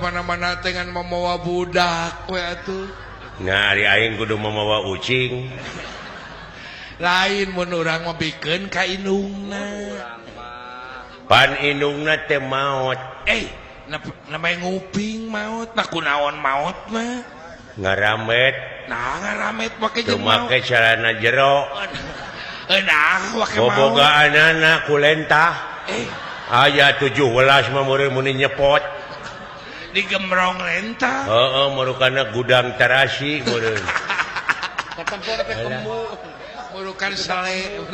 kemana-mana dengan membawa budak we atuh. Nah ari aing kudu membawa ucing. Lain mun urang mah pikeun ka indungna. Pan indungna teh maot. Namanya nguping maot, nah kunaon maot mah? Ngaramet. Nah ngaramet pake jeung maot. Make celana jero. Nah pake maot. Bobogaanana ku lentah. Aya 17 mah meureun muni nyepot. Digemrong lentah. Heeh, marukana gudang terasi meureun. Katempor teh kembu. Murukan sale.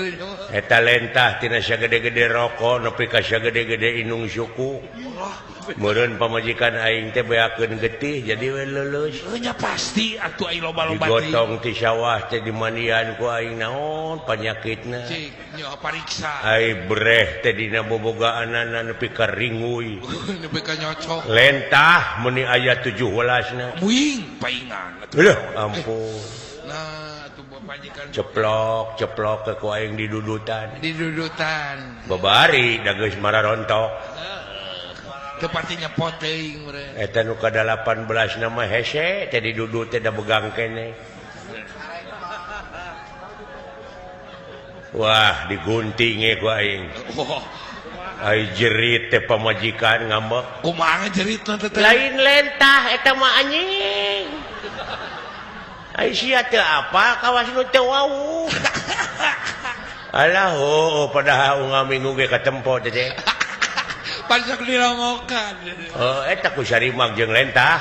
Eta lentah tina sagede-gede rokok nepi ka sagede-gede inung suku. Meureun pamajikan aing teh beakeun getih jadi we leuleus. Nya pasti atuh ai loba-loba teh. Digotong ti sawah teh dimandian ku aing naon panyakitna. Cik, nya pariksa. Ai breh teh dina bobogaanana nepi ka ringuy. Nepi ka nyocok. Lentah meni aya 17na. Muing paingan. Leuh, ampun. Nah, atuh pajikan ceplok ke ku aing didudutan. Didudutan. Babari da geus mararontok. Tepati nyepot teuing meureun. Eta nu ka 18 nama hese teh didudut teh da begang keneh. Wah, digunting ku aing. Ai jerit teh pamajikan ngambek. Kumaha jeritna teh? Lain lentah eta mah anjing. Ai sia teh apa kawas nu teu wau. Alah padahal ngaminggu ge katempo teh. Pasak dilongokan. Eta ku sarimag jeung lentah.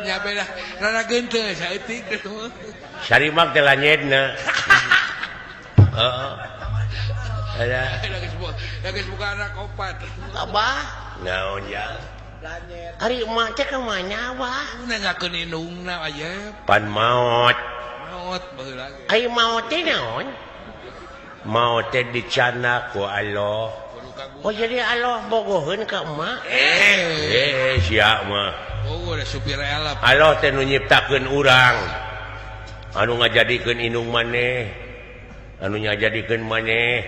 Nya beda rada geunteul saeutik. Sarimag teh lanyedna. Heeh. Ada. Geus buka anak opat. Abah, naon ya? Lanyed. Ari emak teh ka mana wah? Nanyakeun indungna aya. Pan maot. Maot baheula. Ai maot teh naon? Maot teh dicana ku Allah. Oh jadi Allah bogoheun ka emak? Sia mah. Oh, ada supir elap. Allah teh nu nyiptakeun urang. Anu ngajadikeun indung maneh. Anu nyajadikeun maneh.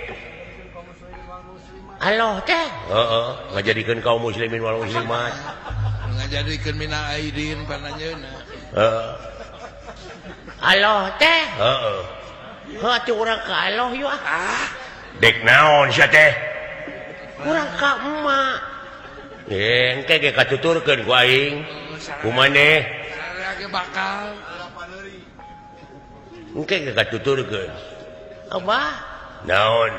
Allah teh? Heeh, ngajadikeun kaum muslimin wal muslimat. Ngajadikeun minal aidin pananjeuna. Heeh. Allah teh? Heeh. Heuh atuh urang ka Allah yeuh ah. Dek naon sia teh? Urang ka emak. Engke ge katuturkeun ku aing. Kumaneh? Sarea ge bakal. Engke ge katuturkeun. Abah? Naon?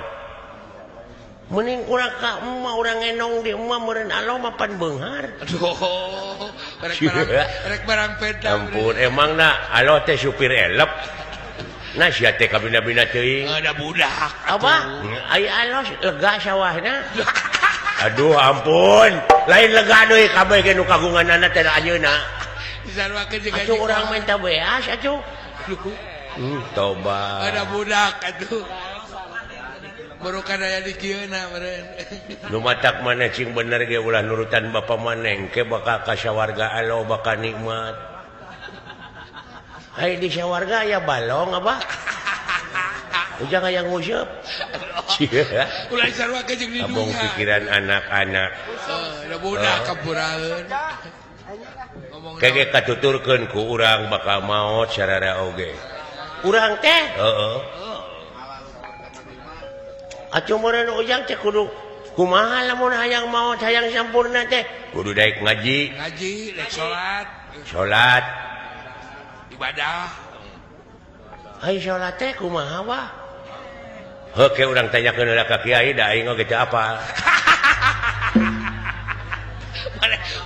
Mending urang ka emak urang ngenong di emak meureun Allah mah pan beunghar. Aduh. Rek barang pedang. Ampun, emangna Allah teh supir elep. Nah sia teh kabina-bina teuing. Ada budak. Abah? Ai Allah lega sawahna. Aduh ampun. Lain lega deui kabeh ge nu kagunganana teh anjeunna. Disarwakeun jeung atuh urang minta beas atuh. Tobat. Ada budak atuh. Barukan aya di kieuna meureun. Nu matak maneh cing bener ge ulah nurutan bapa maneh engke bakal ka sawarga Allah bakal nikmat. Hai di sawarga aya balong apa? Ujang aya nguseup. Ulah disarwakeun jeung di dunya. Abong pikiran anak-anak. Da budak kapuraeun. Kage katuturkeun ku urang bakal maot sararea oge. Urang teh? Heeh. Atuh meureun ujang teh kudu kumaha lamun hayang maot hayang sampurna teh? Kudu daek ngaji. Ngaji, daek salat. Salat. Ibadah. Ai salat teh kumaha wah? Heuh ke urang tanyakeun heula ka kiai da aing oge teu apal.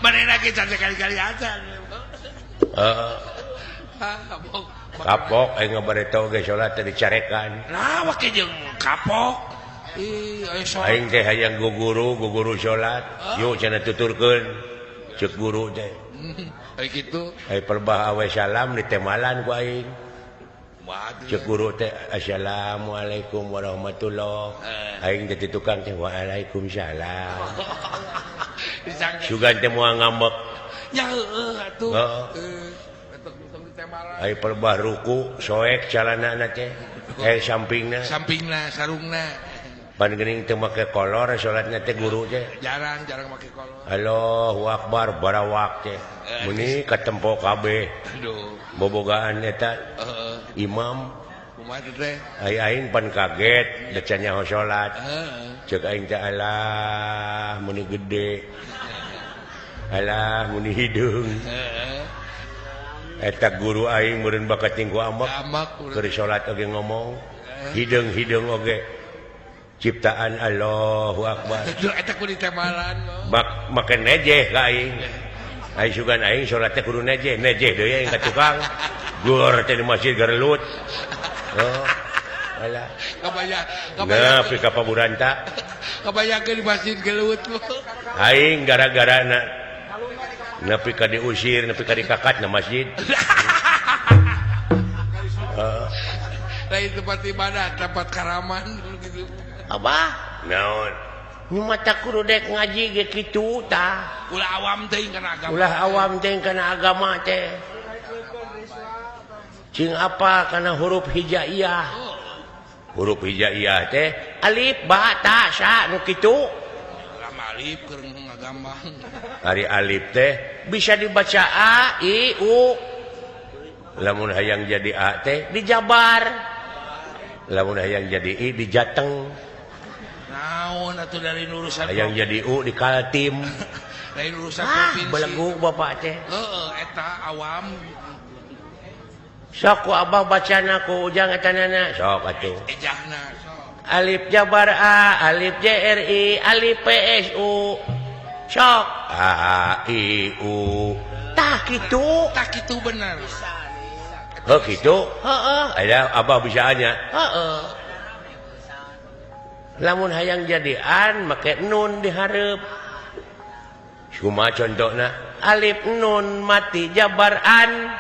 Manehna ge sekali-kali aja. Heeh. Kapok aing ngabareta oge salat teh dicarekan. Nah, wake jeung kapok. Ih, salat. Aing teh hayang guguru salat. Yuk cenah tuturkeun. Ceuk guru teh. Ai kitu. Ai perbah awe salam ditemalan ku aing. Ceuk guru teh assalamualaikum warahmatullahi. Aing teh tukang teh waalaikumsalam. Sugan teh moal ngambek. Nya heueuh atuh. Heeh. Ai perbah ruku soek calanana teh. Sampingna sarungna. pan geuning teu make kolor salatna teh guru teh jarang make kolor. Allahu Akbar barawak teh muni katempo kabeh Aduh. bobogaan eta imam Kumaha teh? aing pan kaget deca nyaho salat ceuk aing teh alah muni gede alah muni hidung eta guru aing meureun bakat tinggu amak keur salat oge ngomong hideung oge ciptaan Allahu Akbar eta kudu temalan make nejeh ka aing aing sugan aing salat teh kudu nejeh deui aing ka tukang gor teh di masjid gerelut alah kabayang pika paburanta kabayangkeun di masjid gelut aing gara-gara nepi ka diusir nepi ka dikakat na masjid lain tempat ibadah tempat karaman gitu Abah naon nu mata kudu dek ngaji ge kitu tah ulah awam teuing kana agama ulah awam teh kana agama teh cing apa kana huruf hijaiyah teh alif ba ta sa nu kitu alif keur ngagambang ari alif teh bisa dibaca a i u lamun hayang jadi a teh dijabar lamun hayang jadi i dijateng naon atuh dari urusan hayang jadi u dikaltim lain urusan provinsi belegu bapak teh eta awam sok ku abah bacana ku ujang eta nana sok atuh ejahna alif jabar a alif jri alif psu sok a i u tah kitu bener kitu heeh ada abah bisa anya heeh lamun hayang jadian make nun dihareup kumaha contona alif nun mati jabar an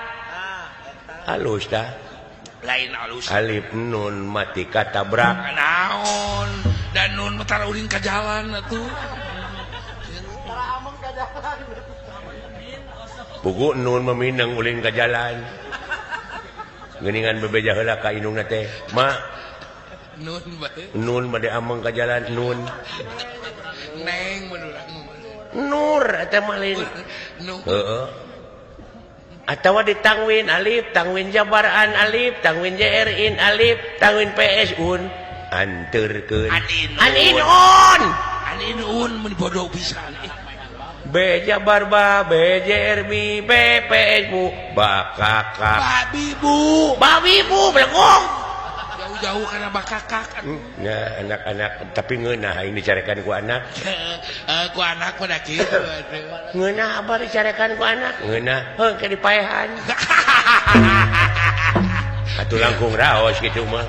halus tah lain alus alif nun mati katabrak naon dan nun tara ulin ka jalan atuh pugu nun meminang ulin ka jalan geuningan bebeja heula ka indungna teh ma nun bae nun bade ameng ka jalan nun neng menurang nur eta mah lain nun heeh atawa ditangwin alif tangwin jabaran alif tangwin jrin alif tangwin psun anterkeun aninun mun bodoh pisan b jabar ba b jrb b psu bakaka babibu belengong jauh-jauh karena bakakak nah anak-anak tapi ngeunah ini dicarekan ku anak ku anak pada kitu ngeunah apa dicarekan ku anak ngeunah heuh ke dipaehan atuh langkung raos kitu mah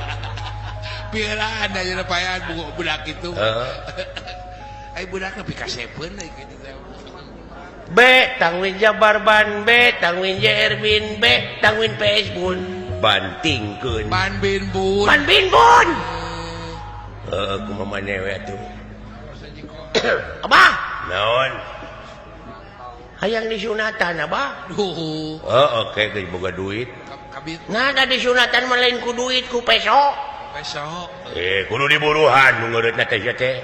pieulaan aya paehan budak kitu heeh ai budak nepi ka 7 kitu B tangwin jabar ban B tangwin jrbin B tangwin psun bantingkeun ban bin bun kumaha maneh we atuh abah naon hayang disunatan abah duh oke geus boga duit kabit nah da disunatan mah lain ku duit ku peso besok kudu diburuhan nu ngeureutna teh teh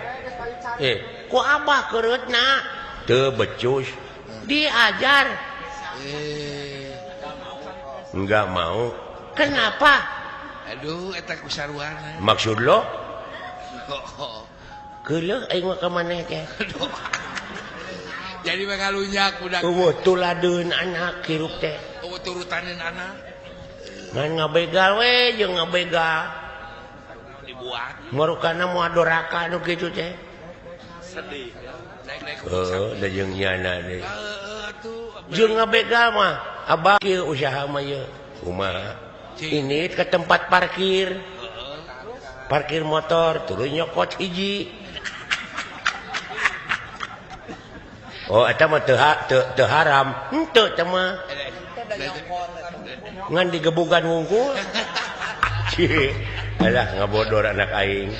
ku abah keureutna teu becus diajar enggak mau kenapa aduh eta kusaruana maksud lo geuleuh aing mah ka maneh teh jadi mengalunyak budak eueuh tuladeun anak hirup teh turutanin anak ngan ngabegal we jeung ngabegal dibuat marukana moal doraka nu kitu teh sedih naik da jeung nyana deui jeung ngabegal mah abah kieu usaha mah ye kumaha ini ke tempat parkir motor turun nyokot hiji eta mah teu haram henteu teh mah ngan digebugan wungkul alah ngabodor anak aing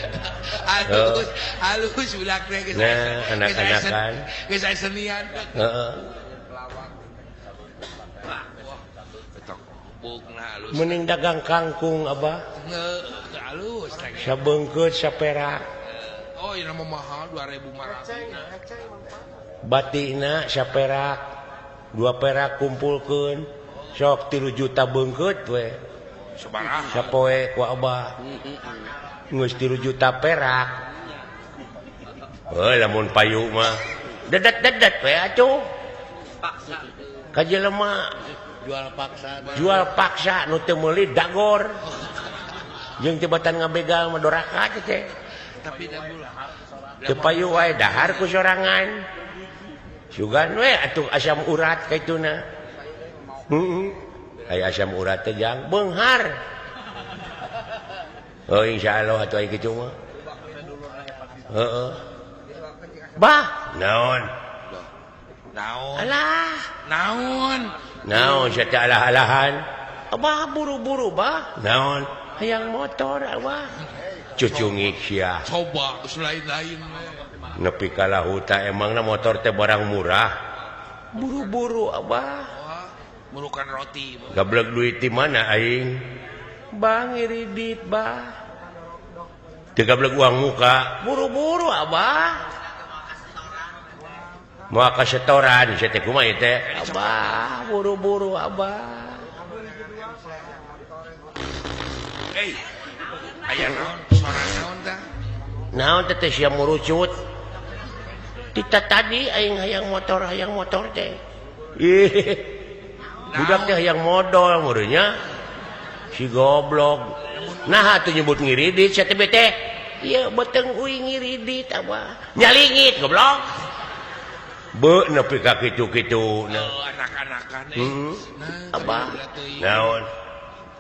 halus budak teh geus nah anak-anakan geus aya senian heeh mending dagang kangkung abah halus sabeungkeut saperak Oh, ini nama mahal 2.500. batina saperak 2 perak kumpulkeun sok 3 juta beungkeut we Sabaraha? sapoe ku abah geus 3 juta perak. Lamun payu mah dedet we atuh ka jelema jual paksa nu teu meuli dagor jeung tibatan ngabegal mah doraka teh. Tapi dah bulan. Teu payu wae dahar ku sorangan. Sugan we atuh asam urat kaituna. Aya asam urat teh jang beunghar. Oh insyaallah atuh aya kitu mah. Heeh. Bah, naon? Naon? Alah, Naon? naon sia teh alah-alahan. Abah buru-buru bah. Naon? Hayang motor abah. Cucungik sia. Coba selain-lain we. Nepi ka lahuta emangna motor teh barang murah. Buru-buru abah. Wah, murukan roti. Gablek duit di mana aing? Bang iridit bah. Teu gablek uang muka. Buru-buru abah. Mau ka setoran sia teh kumaha teh? Abah, buru-buru abah. Aya naon? Suara naon tah? Naon teh sia murucut? Tita tadi aing hayang motor teh. Ih. Budak teh hayang modal meureunnya. Si goblok. Nah atuh nyebut ngiridit sia teh bete. Ieu beteng uing ngiridit abah. Nyalingit goblok. Be nepi ka kitu-kituna. Anak-anakan Abah. Naon?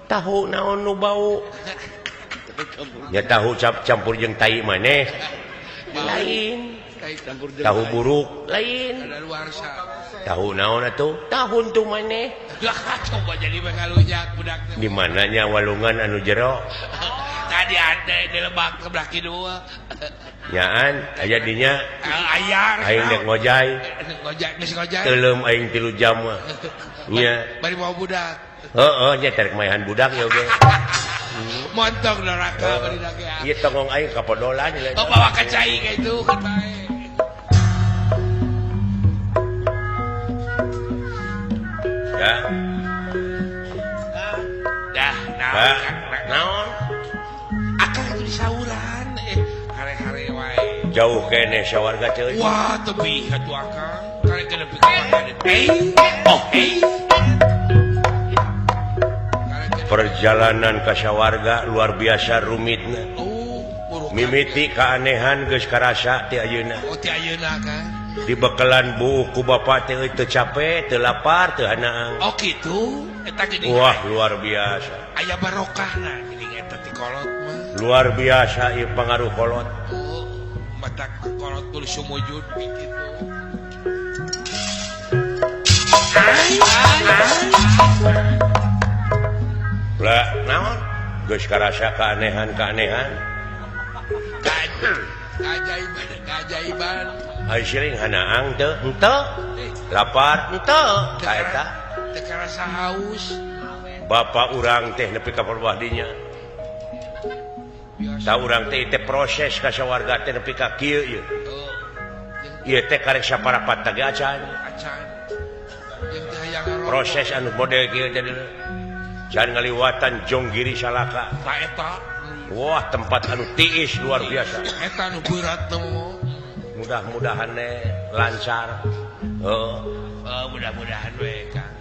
Tahu naon nu bau? Ya tahu campur jeung tai maneh. Lain. Tahu buruk lain. Ada luar sa. Tahu naon atuh? Tahun tu maneh. Coba jadi mengalujak budak. Di mananya walungan anu jero? Tadi ada di Lebak sebelah kidul. Nyaan aya dinya. Ayar. Aing dek ngojay. Ngojay. Teuleum aing 3 jam mah. Nya. Bari mau budak. Heeh, nya terek maehan budak ya oge. Montong neraka bari dake. Ieu tongong aing kapodolan nya. Oh bawa ke cai kayak itu kan bae. Ya. Dah, Naon? Akang itu di sauran hare-hare wae. Jauh kene sawarga teh. Wah, tepi atuh akang. Kare kena pi ka mana? Perjalanan ka sawarga luar biasa rumitna. Mimiti keanehan geus karasa ti ayeuna. Oh, ti ayeuna kan. Dibekelan buuk ku bapa teh teu capek, teu lapar, teu hanaang. Oh, kitu. Eta geuning. Wah, luar biasa. Aya barokahna geuning eta ti kolot mah. Luar biasa ieu pengaruh kolot. Oh, mata kolot tuluy sumujud kitu. Lah, naon? Geus karasa keanehan-keanehan. Keajaiban. Ai siring hanaang teu? Henteu. Lapar? Henteu. Ka eta. Teu karasa haus. Bapa urang teh nepi ka perbah dinya. Ta urang teh proses ka sawarga teh nepi ka kieu ieu. Ieu teh karek saparapat teh acan. Proses anu model kieu teh can ngaliwatan jonggiri salaka. Ka eta. Wah, tempat anu tiis luar biasa. Eta anu berat nemu. Mudah-mudahan lancar. Mudah-mudahan we Kang.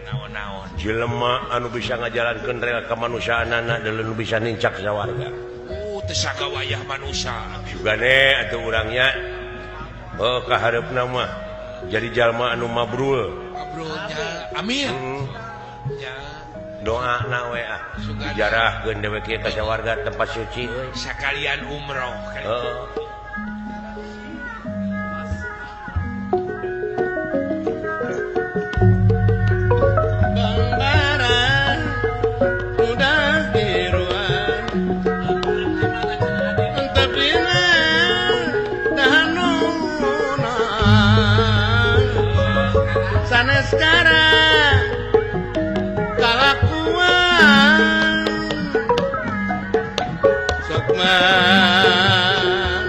Naon-naon. Jelema anu bisa ngajalankeun rel kamanusiaanana deuleu nu bisa nincak sawarga. Teu sagawayah manusia. Sugane atuh urangnya ka hareupna mah jadi jalma anu mabrul. Mabrulnya amin. Ya. Doana we dijarahkeun dewe kieu ka sawarga tempat suci euy. Sakalian umroh kan. Sekarang kalakuan sokman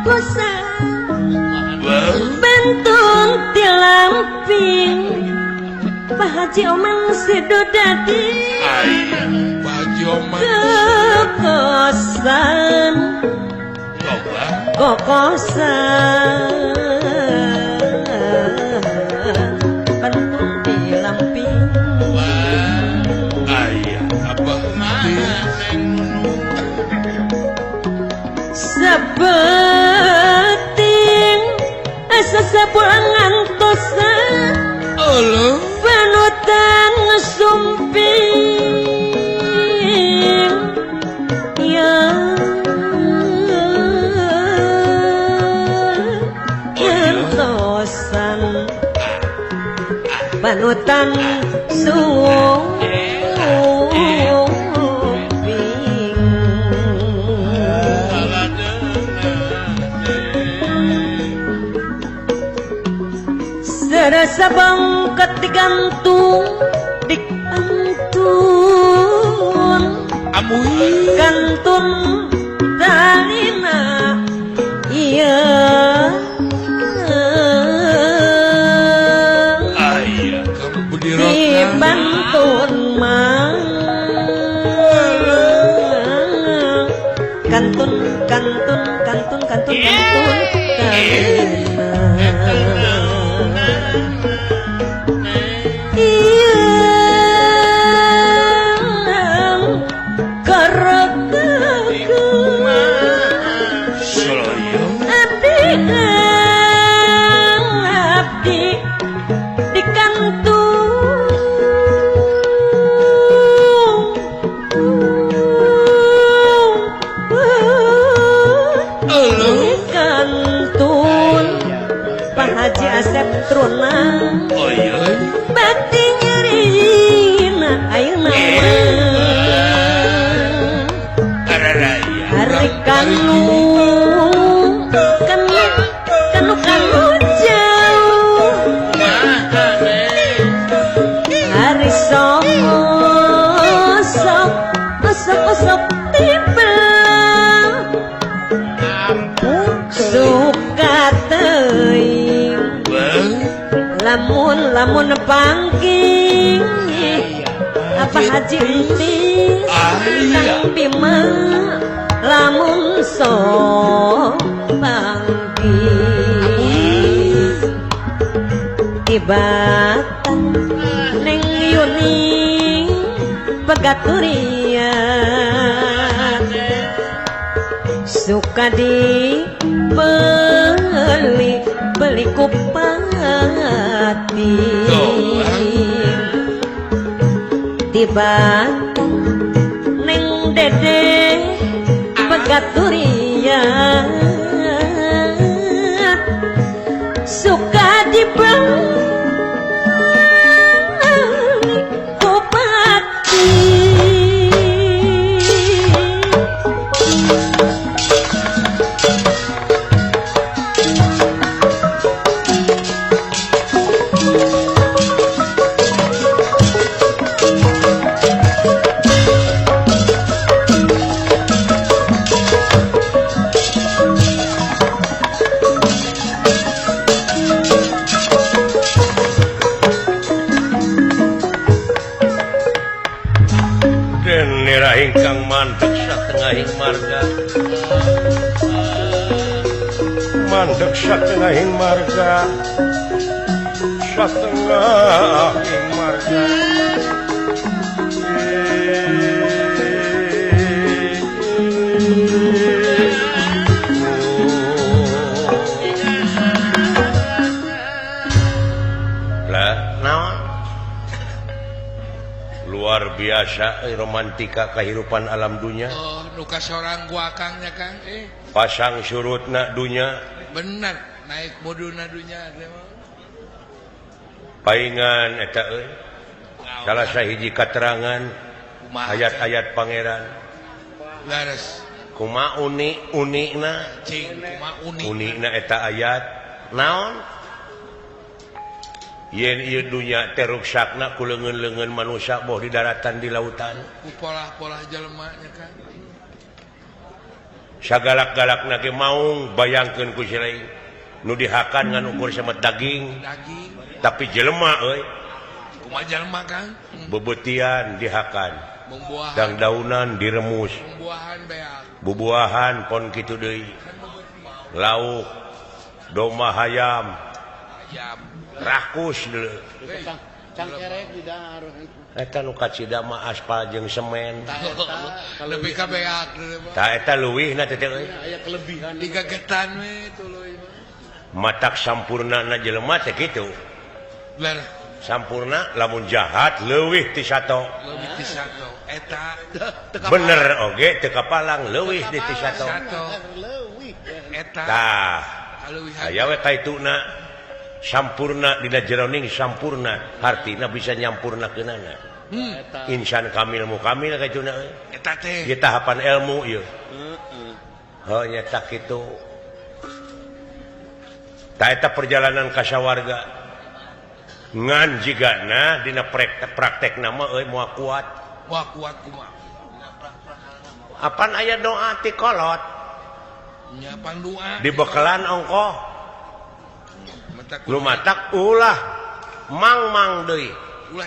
kosan bentun ti lamping Pak Haji Oman sido dadi Pak Haji Oman kosan kokosan bentun ti lamping abah sebeting sesebuah ngantosan Allah panutan sumping yang ngantosan panutan serasa bangkat digantung kantun talina iya dibantun mang kantun Haji Asep Truna bakti nyerina ayeuna hari kanu jauh hari sok tiba suka teuing lamun pangking apa Haji enting Kang Bima lamun sok pangking ibatan neng Yuning Pegaturian suka beli kupati tiba neng dede Pegaturian suka dibeli kupati ingkang mandeg satengahing marga satengahing marga luar biasa romantika kehidupan alam dunia. Oh, nuka seorang gua akangnya Kang. Pasang surutna dunia. Bener, naik moduna dunia. Paingan eta euy. Salah sahiji katerangan ayat-ayat pangeran. Laras. Kumaha unikna? Cing, kumaha unikna? Unikna eta ayat naon? Yen ieu dunya teh ruksakna ku leungeun-leungeun manusia boh di daratan di lautan. Ku polah-polah jelema nya kan. sagalak-galak nage mau bayangkeun ku si nu dihakan ngan ukur semet daging tapi jelema euy kumaha jelema Kang bebetian dihakan buah dang daunan diremus buahan beak bubuahan pon kitu deui lauk doma hayam ayam rakus deuleu cangkerek di dahar eta nu kacida mah aspal jeung semen lebih ka beak tah eta leuwihna teh euy aya kelebihan digagetan we tuluy matak sampurnana jelema teh kitu bener sampurna lamun jahat leuwih ti sato lebih ti sato eta bener oge teu kapalang leuwih di ti sato eta tah leuwih aya we kaituna sampurna dina jeroning sampurna hartina bisa nyampurnakeunana insan kamil mukamil kaituna euy eta teh ieu tahapan ilmu ieu heuh nyata kitu tah eta perjalanan kasawarga ngan jigana dina praktekna mah euy moal kuat wah kuat kumaha apan aya doa ti kolot nyapan doa dibekelan ongkoh lumatak ulah mang deui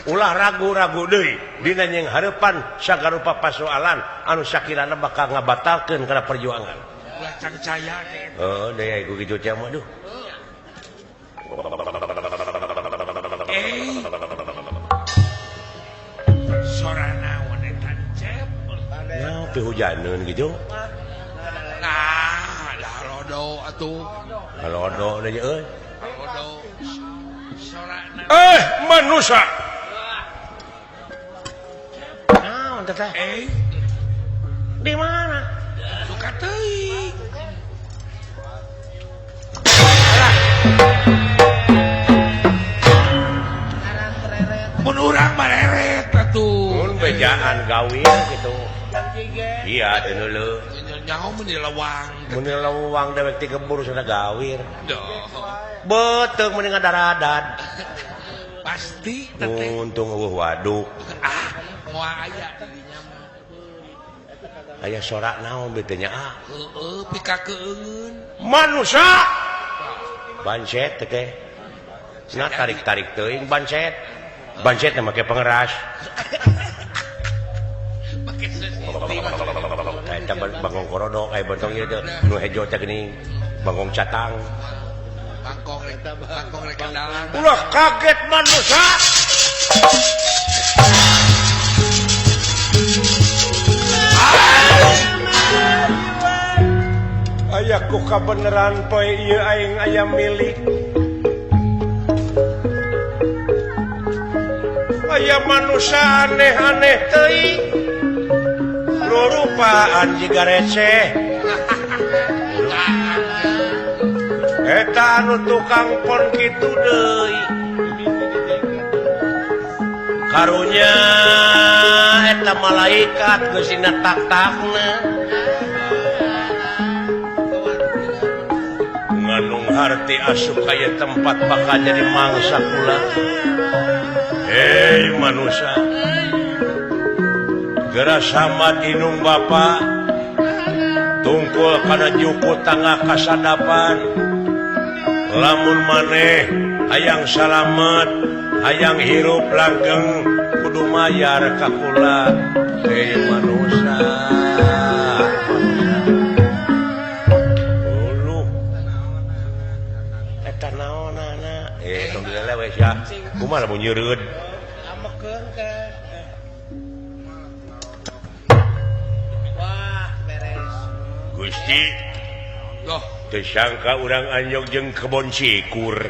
ulah ragu-ragu deui dina nyeng hareupan sagarupa pasoalan anu sakirana bakal ngabatalkeun kana perjuangan ulah cangcaya oh deui ku kitu teh mah duh sorana wanita cep nah pihujaneun gitu nah dah lodo atuh halodo deui euy lodo sorana manusia naon teh di mana suka teuing mun urang mareret atuh mun bejaan gawir gitu iya teh neuleuh nyaho mun di lawang mun lawang dewek ti keburu sana gawir doh beteung mending ngadaradad pasti teteh untung eueuh waduk moal aya di dinya mah aya sorak naon betenya heueuh pika keungeun manusia bancet teh nah tarik-tarik teuing bancet teh make pengeras make sensitif eta bangong korodok aya bentong ieu teh nu hejo teh geuning bangong catang bangkong rek kendalan ulah kaget manusia aya ku kabeneran poe ieu aing aya milik aya manusia aneh-aneh teuing rupaan jiga receh eta anu tukang pon kitu deui karunya eta malaikat geus dina tak-takna nganung harti asup kaya tempat bakal jadi mangsa kula hei manusia geura samad inung bapa tungkul kana juku tangah kasadapan lamun maneh hayang salamet hayang hirup langgeng kudu mayar ka kula hei manusia eta naonana tong dilelewe sia kumaha lamun nyeureud amekeun ke wah beres Gusti doh teu sangka urang anyog jeung kebon cikur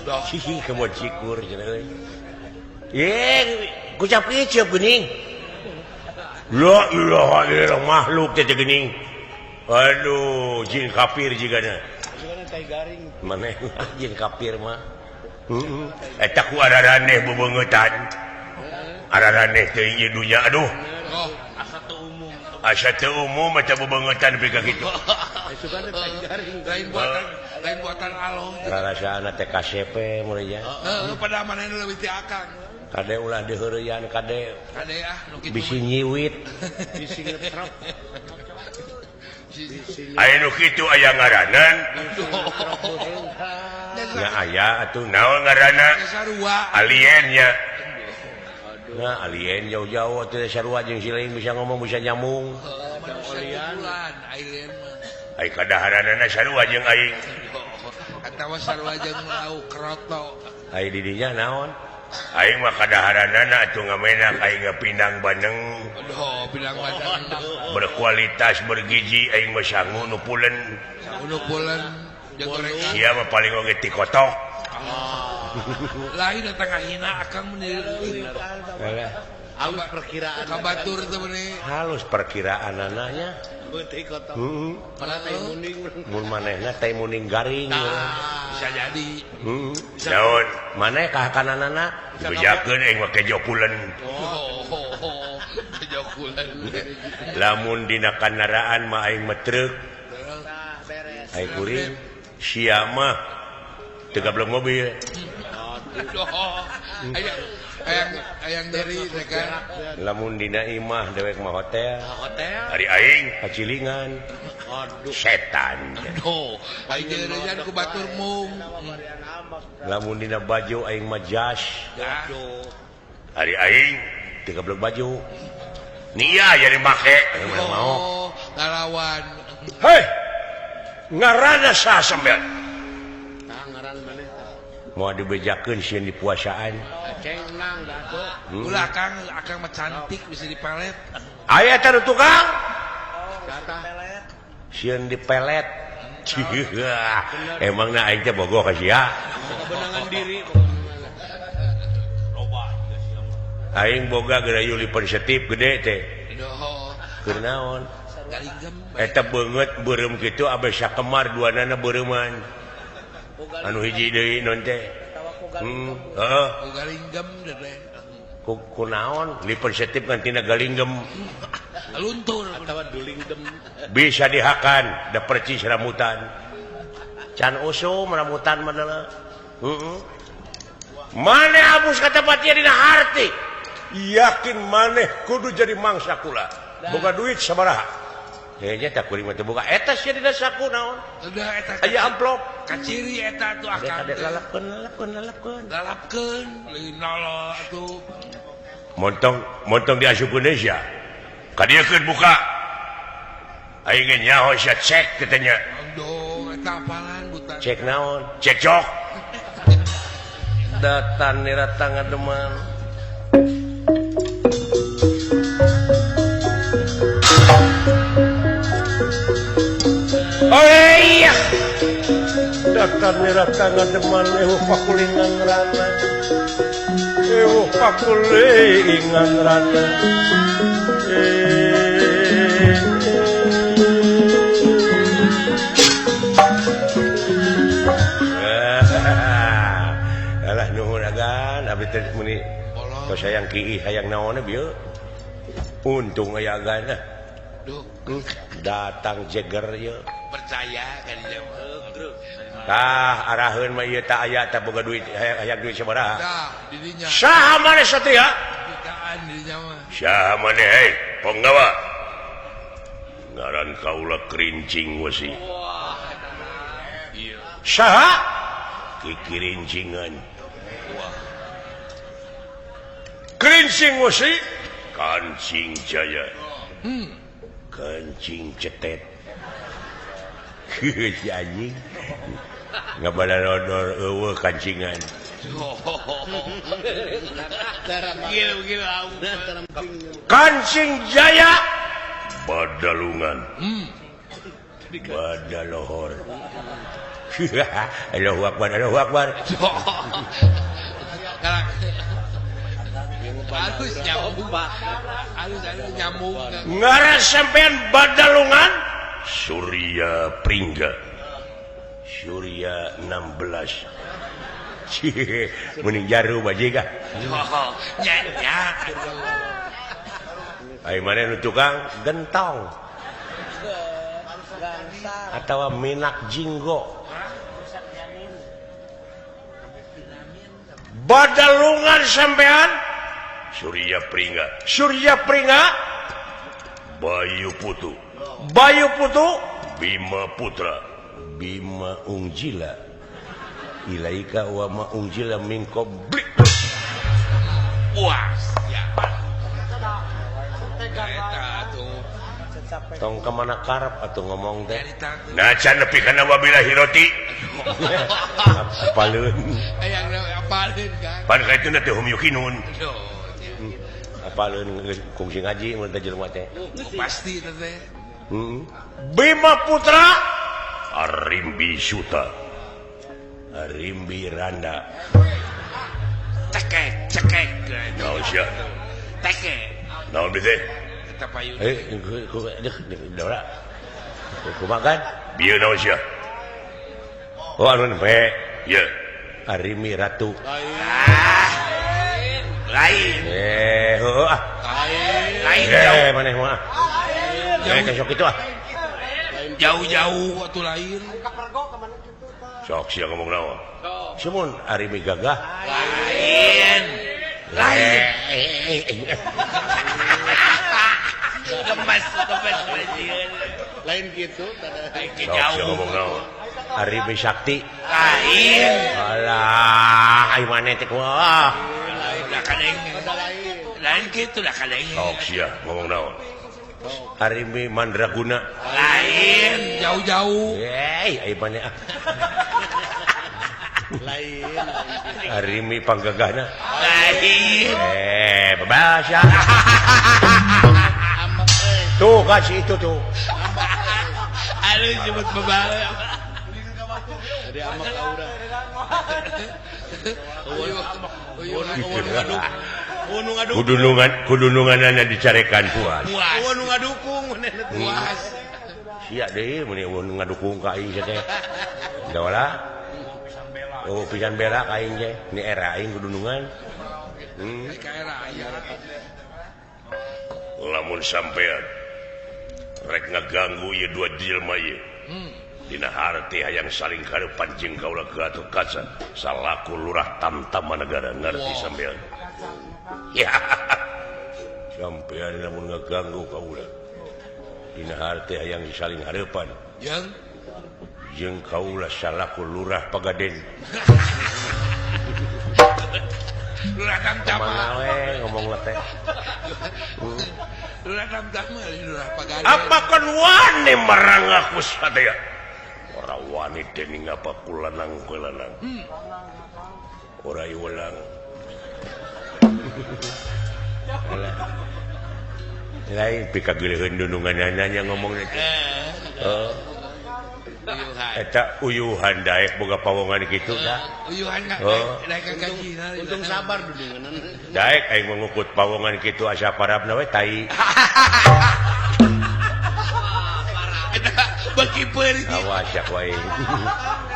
doh hihi kebon cikur cenah euy kucap ieu ceup geuning la ilaha illallah makhluk teh geuning aduh jin kafir jigana maneh jin kafir mah eta ku araraneh bebeungetan araraneh teuing ieu dunya aduh asa teu umum eta bebeungetan nepi ka kitu lain buatan Allah rarasaana teh KCP mulai ya pada manehna leuwih ti akang Kade ulah diheureyan kade. Kade nu kitu. Bisi nyiwit. Bisi ngetrok. Aya nu kitu aya ngaranan. Ya aya atuh naon ngaranna? Sarua. Aliennya. Nah, alien jauh-jauh teh sarua jeung sileung bisa ngomong bisa nyambung. Alien mah. Ai kadaharanana sarua jeung aing. Atawa sarua jeung lau kroto. Ai di dinya naon? Aing mah kadaharanana atuh ngamena aing pindang baneng. Aduh, pindang baneng. Berkualitas bergizi aing mah sangu nu pulen. Sangu nu pulen jeung gorengan. Sia mah paling oge ti kotok. Lain tengah hina akang meniru. Halus perkiraan. Kabatur teh bener. Halus perkiraan anaknya. Teh kotok. Pada teh muning. Mun manehna teh muning garing. Bisa jadi. Naon? Maneh ka kananana bejakeun aing mah kejo pulen. Kejo pulen. Lamun dina kandaraan mah aing mah truk. Aing kuring sia mah teu gablok mobil. Ayang dari mereka. Lamun dina imah dewek mah hotel. Hotel. Ari aing kacilingan. Setan. Aduh, aing geureuyan ku batur mung. Lamun dina baju aing mah jas. Aduh. Ari aing teu gablok baju. Nia jadi make. Oh, ngalawan. Hei. Ngaranna saha sampean? Ngaran maneh. Mau dibejakeun sieun di puasaan. Ceng nang atuh. Ulah akang mah cantik bisa dipelet. Aya teh tukang Kata sieun dipelet. Emangna aing teh bogoh ka sia? kebenangan diri. Aing boga gerayu lipen setip gede teh. Aduh, Keur naon? garinggem. Eta beungeut beureum kitu abis sakemar duanana beureuman. Anu hiji deui non teh. Heeh. Ku garinggem teh. Ku naon? Lipen setip kan tina galinggem. Luntur. Atawa duling dem. Bisa dihakan, da percis ramutan. Can usum ramutan mah deuleu. Heeh. Mane abus ka tempat ieu dina harti. Yakin maneh kudu jadi mangsa kula. Boga duit sabaraha? Nya tak kuring mah teu boga eta sia dina saku naon? Udah eta. Aya amplop. Kaciri eta tuh akang. Kadek lalapkeun. Lalapkeun, leuwih nolol atuh. Montong diasupkeun deui sia. Ka dieu keun buka. Aing ge nyaho sia cek katanya. Aduh, eta apalan buta. Cek naon? Cek cok. Datan nira tangga deman. Oh iya. Datan nira tangga deman eueuh pakulingan rana. Eueuh pakulingan rana. Alah nuhun agan abdi teh muni tos hayang kiih hayang naonna bieu. Untung aya agan. Duh, Datang jeger ieu. percaya kan dia mah. Tah araheun mah ieu tah aya tah boga duit hayang duit sabaraha. Dah, dirinya. Saha maneh sateuya? Jutaan dirinya mah. Saha maneh hei? Ponggawa. Ngaran kaula Krincing wesi. Iya. Saha? Kikirincingan. Krincing wesi. Kancing Jaya. Kancing cetet. Si anjing. Ngabala nodor eueuh kancingan. Gila. Kancing Jaya. Badalungan. Badalohor. Allahu Akbar, Allahu Akbar. Halus nyambung. Halus nyambung. Ngaran sampean Badalungan? Surya Pringga. Surya 16. Mending jarum aja kah? Nya. Ai mana nu tukang gentong. Atau minak jinggo. Badalungan sampean Surya Pringga, Surya Pringga, Bayu Putu, Bayu Putu, Bima Putra, Bima Ungjila, ilaika wa ma ungjila min qablik. Puas. Ya. Eta tuh. Tong kemana karep atuh ngomong teh? nah can nepi kana wabillahi roti. Apaleun. Yang apalin kan. Pan kaituna teh hum yukinun. Aduh. Apaleun kungsi ngaji mun teh jelema teh. Pasti teh. Bima Putra, Arimbi Suta, Rimbi Randa. Cekek. naon sia? Teke. Naon bete? Eta payun. Dora. Kumakan? Bieu naon sia? Oh anu pe. Ya, Arimi Ratu. Lain. Heuh ah. Lain. Maneh mah. Jangan sok itu ah. Jauh-jauh atuh lain. sok sia ngomong naon? Sumun Arimi Gagah. Lain. Gemes lain gitu Sok sia ngomong naon? Arimi Sakti. lain Alah, ai maneh teh wah. lah kaleng lain gitu lah kaleng Sok sia ngomong naon? Arimi Mandraguna. lain jauh-jauh Ai maneh ah. lain Arimi Panggagahna. lain Babasa. Tuh kasih itu tuh. alus sebut bebal dari amak aura Kudununganana dicarekan puas. puas ngadukung puas Sia deui mun ngadukung ka aing teh. Da wala. Oh pisan bela ka aing teh. Ni era aing kudunungan. Lamun sampean rek ngaganggu ieu dua jelema ieu. Dina harti hayang saling kareupan jeung kaula Gatot Kaca salaku lurah Tamtam Managara ngarti sampean. Ya. Sampean lamun ngaganggu kaula. Dina harti hayang saling hareupan yang jeung kaula salaku lurah Pagaden. lurah Tamtama Mana we ngomong teh. lurah Tamtama lurah Pagaden Apakan wani marangaku sadaya? Ora wani dening apa kulanang kulanang. Ora iwelang. Lain pikagileun dununganana ngomong teh. Eta uyuhan daek boga pawongan kitu da. uyuhan daek gaji untung sabar dudungan Daek aing mengukut pawongan kitu asa parabna we tai. bagi peri Awas yak wae.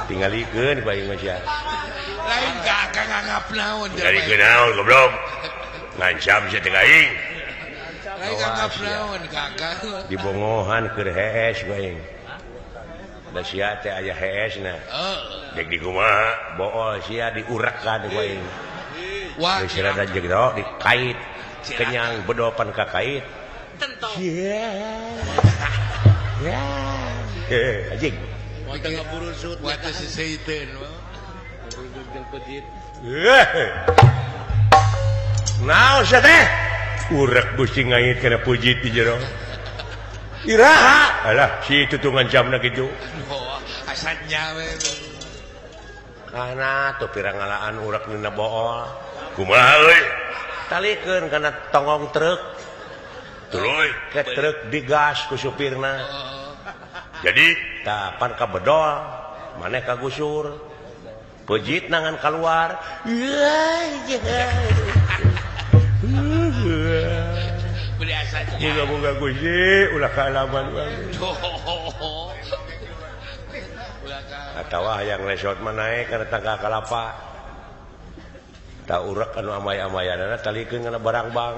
Tingalikeun ku aing mah sia. lain kakak nganggap naon Dari kenaon goblok. Ngancam sia teh aing. lain nganggap naon kakak Dibongohan keur hees ku aing. Da sia teh aya heesna. Dek di kumaha? Bool sia diurekkan ku aing. wah Geus rada jeung dikait. Kenyang bedopan ka kait. Ya. Anjing. wata ngaburusut wata si seiten burusut jeung petit Naon sia teh? Urek busi ngait kana pujit di jero. Iraha. Alah, si tutungan jamna kitu. asadnya we Kana tuh pirang ngalaan urek nina bool. Kumaha euy? Talikeun kana tongong truk. Tuluy. Ke truk digas ku supirna. Jadi Tah pan ka bedol, maneh ka gusur. Pejit nangan keluar. beli asadnya Moga-moga gusi ulah kaalaman bae. Atawa hayang lesot manae kana tangga kalapa. Ta urek anu amay-amayanana talikeun kana barang bang.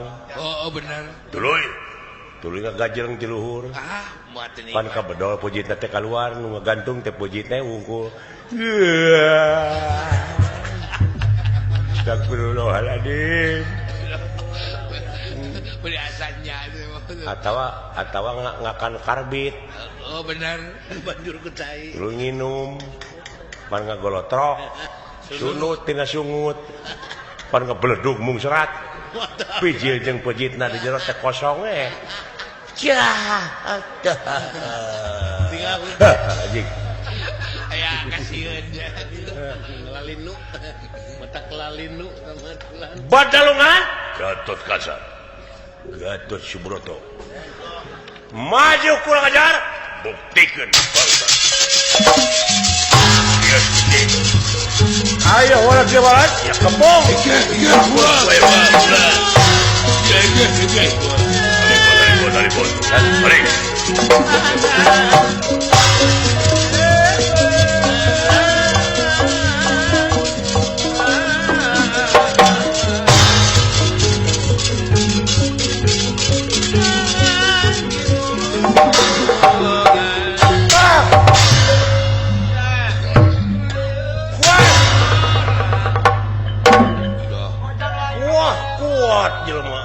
benar tuluy. Tuluy ngagajeleng ti luhur. muat ini Pan ka bedol pujitna teh kaluar nu ngagantung teh pujitna wungkul. Astagfirullahaladzim. Biasanya Atawa ngakan karbit. Oh benar. Banjur ku cai. Lu nginum. Pan ngagolotrok. Sunut tina sungut. Pan ngebeledug mung serat. Pijil jeung pejitna di jero teh kosong Cah. Tinggal Anjing. aya kasieun ya. Lalinu. Mata lalinu sama tulan. Badalungan. Gatot Kaca. Gatot Subroto. Maju kurang ajar. Buktikan bangsa. Ayo orang jawaban. Ya kepong. Telepon. Mari. Wah, kuat jelema.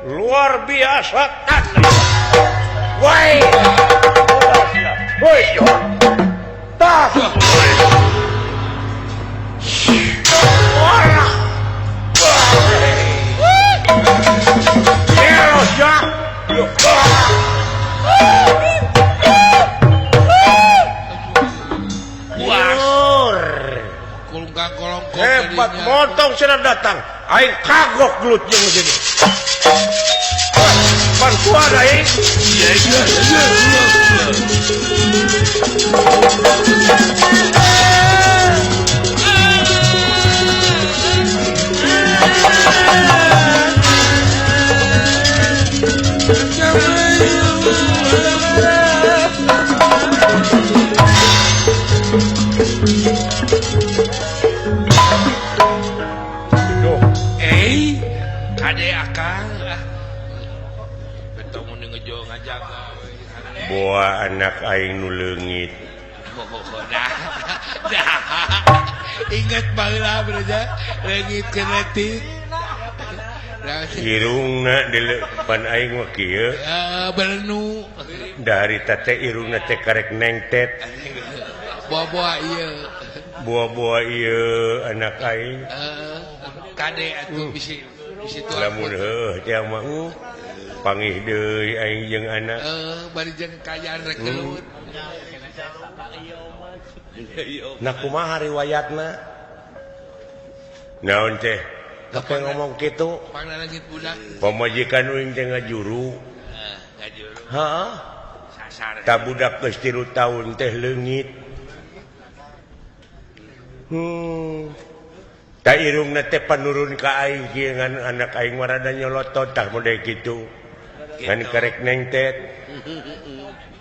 Luar biasa. Woi. Woi. Tak. Ora. Eros ya. Hebat motong sudah datang. Aing kagok gelut jeung begini. Bantuan aing. Ade akang betong mun ngejo ngajak Boa anak aing nu leungit. Ingat baheula benernya leungit kenetik. Irungna di depan aing mah kieu. Belenu. Dari teh irungna teh karek nengtet. Buah-buah ieu. Buah-buah ieu anak aing. Kade atuh bisi lamun heuh teh mah pangih deui aing jeung anak. Bari jeung kayaan rek kelut. Nah kumaha riwayatna? Naon teh? Kapan ngomong kitu? Pangna langit budak. Pamajikan uing teh ngajuru. Ngajuru. Heeh. Sasar. Ta budak geus 3 taun teh leungit. Ta irungna teh panurun ka aing kieu ngan anak aing warada nyolotot tah model kitu. Ngan karek nengtet.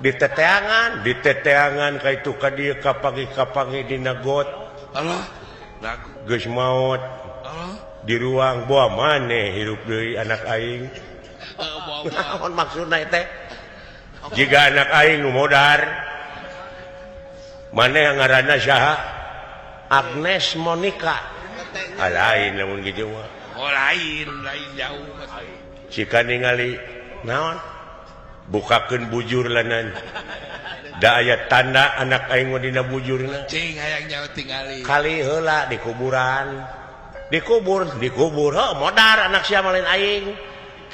Diteteangan ka itu ka dieu kapangi dina got. Allah. Lagu. Geus maot. Allah. Di ruang boa maneh hirup deui anak aing. Naon maksudna teh? Jika anak aing nu modar maneh ngaranna saha? Agnes Monica. Lain lamun kitu mah. Oh lain jauh. Cika ningali naon? Bukakeun bujur lanan. Da aya tanda anak aing mah dina bujurna. Cing hayang nyawa tingali. Kali heula di kuburan. Dikubur, modar anak sia lain aing.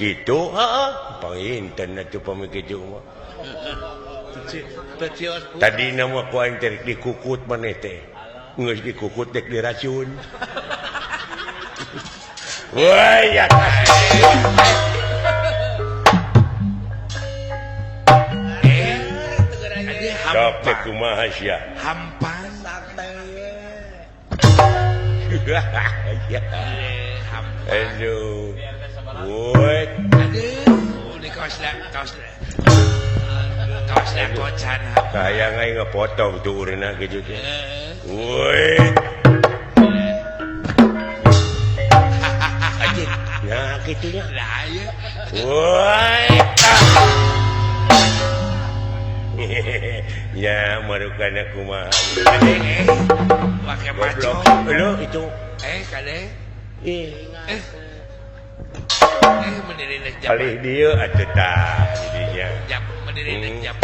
Kitu, heeh, panginten atuh pami kitu mah. Tadi nama ku aing teh dikukut maneh teh. Geus dikukut dek diracun. Wah, ya. Sok teh kumaha sia? Hampan. Aduh. Woi. Aduh, ini kaosna kocan. Kayak aing ngepotong tuh urina kitu teh. Woi. kitunya. Lah ya. Woi. Ya, marukana kumaha. Pakai maco. Lo itu. Kadeh. Mendiriin jam. Kali dia atuh tah didinya. Jam mendiriin jam.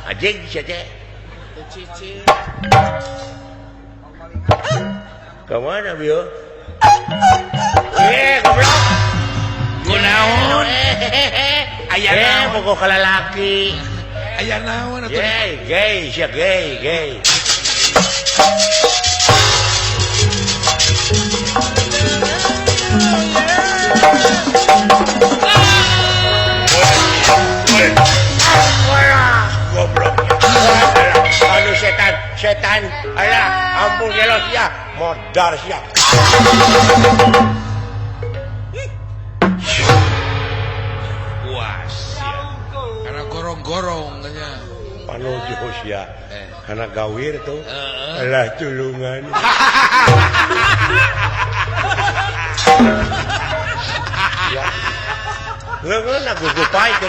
Ajeng saja. Cici. Kemana Bio? Goblok. Kunaon? Aya naon? Pokok kalalaki. Aya naon atuh? Gay, sia gay. Goblok. Aduh setan. Alah, ampun gelos ya. Modar sia. Puas ya. Karena gorong-gorong katanya. Panuju sia. Karena gawir tuh. Alah tulungan. Ya. Ngeun aku gupai tuh.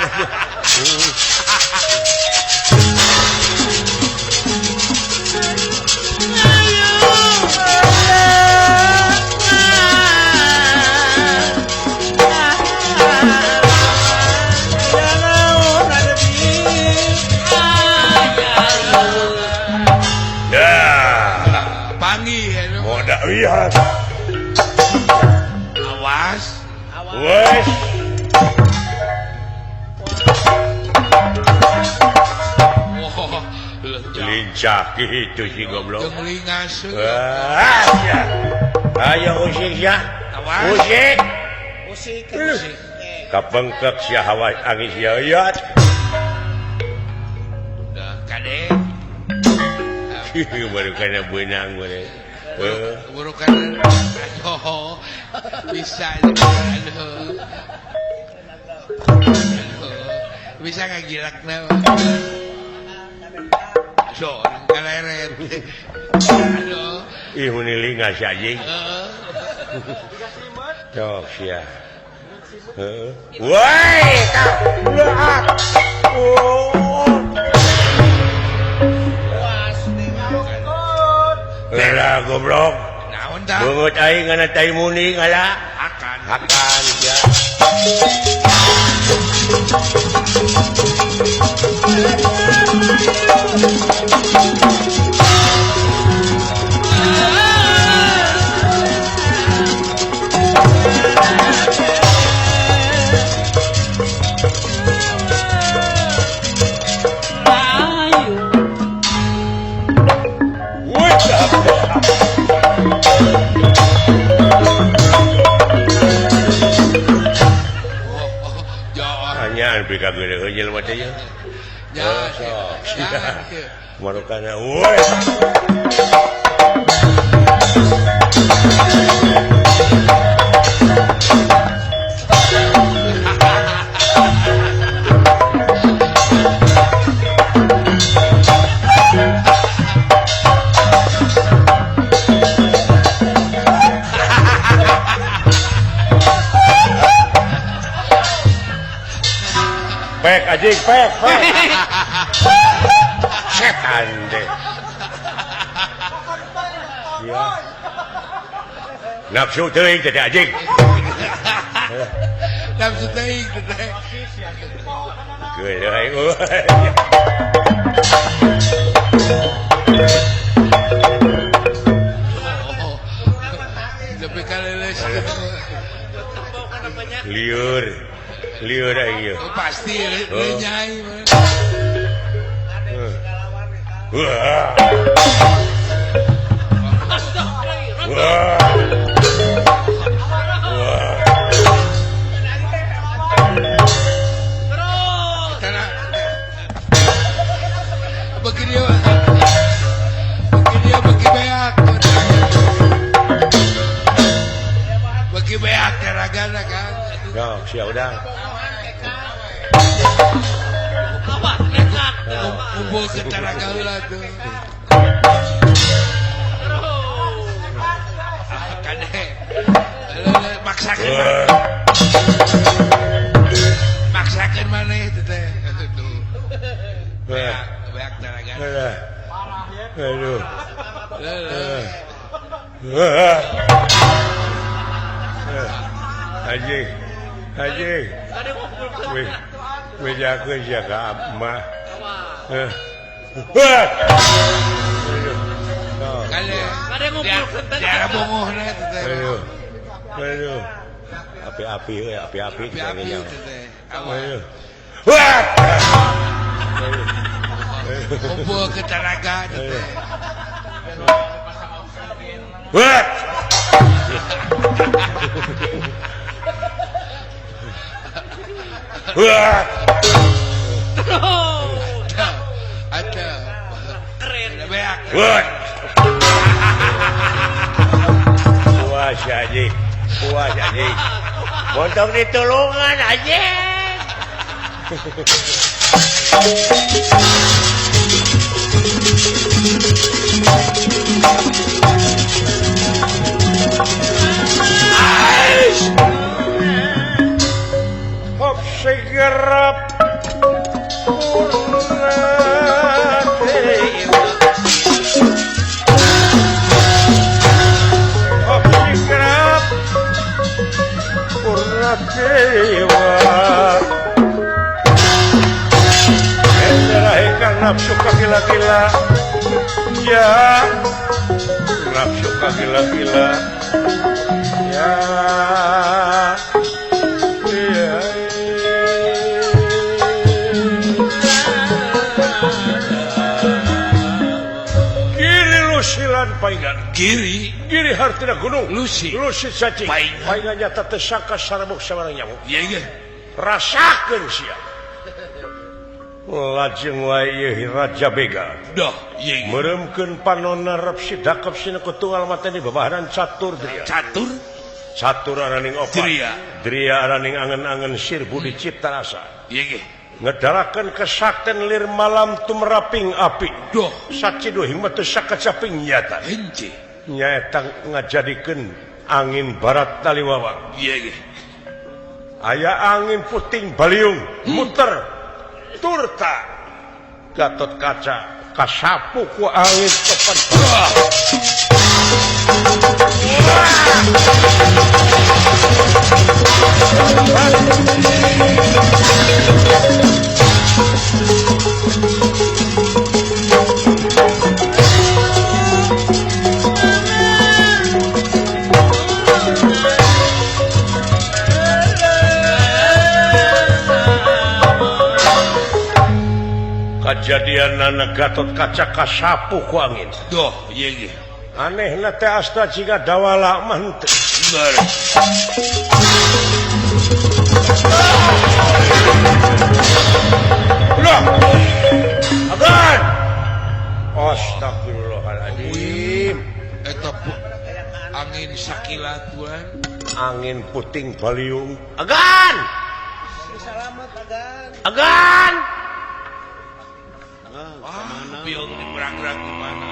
Lihat. Awas. Wes. Wah, lincah gitu sih goblok. Jeung lingas. Ya. Ayo usik ya. Awas. Usik. Kapengkek sia hawa angin sia lihat. Udah kadeh. Baru kana benang baru. Buru kan aduh bisa aduh bisa ngagilak na so kaleret aduh muni lingas anjing cok sia woi Lela goblok. Naon tah? Beungeut aing ngana tai muni ngala. Akan ya. Hanya bika gede heujeul mah teh ya. Ya. Marukana woi. Pek anjing, pek. Setan deh. Ya. Nafsu teuing teh anjing. Nafsu teuing teh. Geuleuh Lebih kaleles. Liur aing ieu. Pasti nyai mah. Wah. Begini beak. Bagi beak teragana kan. Yo, sia udah. Kumpul ke teragana tuh. Kadeh. maksakeun maneh teh tuh beak taragan aduh Haji bejakeun sia ka mah kade ngumpulkeun teh cara bongohna teh aduh api-api teh kumpul ke taraga teh ada keren beak puas Haji montong ditulungan aja hop segerap purna dewa enderahikan nafsu kagila-gila ya nafsu kagila-gila ya kiri lusilan paingan kiri hartina gunung lusi cacing paingan nyata tesaka sarabuk sabarang nyamuk iya rasakeun sia lajeng wae Raja Bega dah iya meremkeun panonna rep sidakep sina kutual mateni babaharan catur araning opat dria araning angen-angen sir budi cipta rasa iya ngedarakeun kesakten lir malam tumraping api doh sacido hingga teu sakacaping nyata hence nyaeta ngajadikeun angin barat taliwawang iya aya angin puting baliung muter turta Gatot Kaca kasapu ku angin tepan kejadian anak Gatot Kaca kasapu ku angin doh iya anehna teh asta jiga dawala mah henteu udah agan astagfirullahaladzim eta angin sakilat tuan angin puting baliung agan agan biung diberang-berang gimana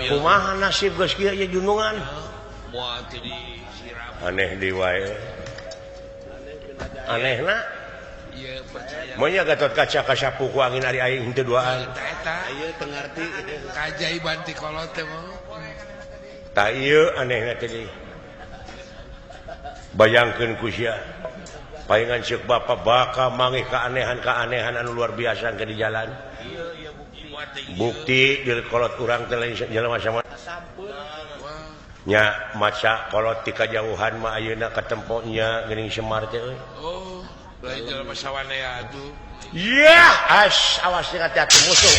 kumaha nasib geus kieu ye junungan moal teu disiram aneh di wae anehna ieu percaya mun nya Gatot Kaca kasapu ku angin ari aing henteu duaan eta ieu teu ngarti kaajaiban ti kolot teh mah tah ieu anehna teh bayangkeun ku sia paingan ceuk bapa baka mangih keanehan anu luar biasa ke di jalan bukti di kolot urang teh lain jelema sama nya maca kolot ti kajauhan mah ayeuna katempo nya geuning Semar teh euy oh lain jelema sawanea atuh iya awas hati-hati musuh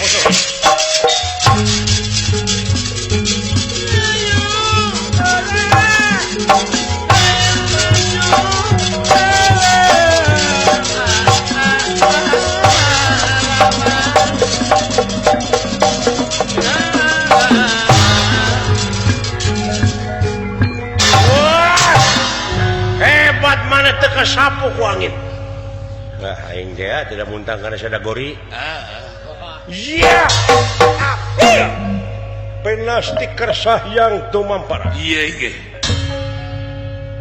hebat mana teu kasapu ku angin. Aing teh tidak muntang karena sada gori. Ya. Penasti kersah yang tumampara. Iya.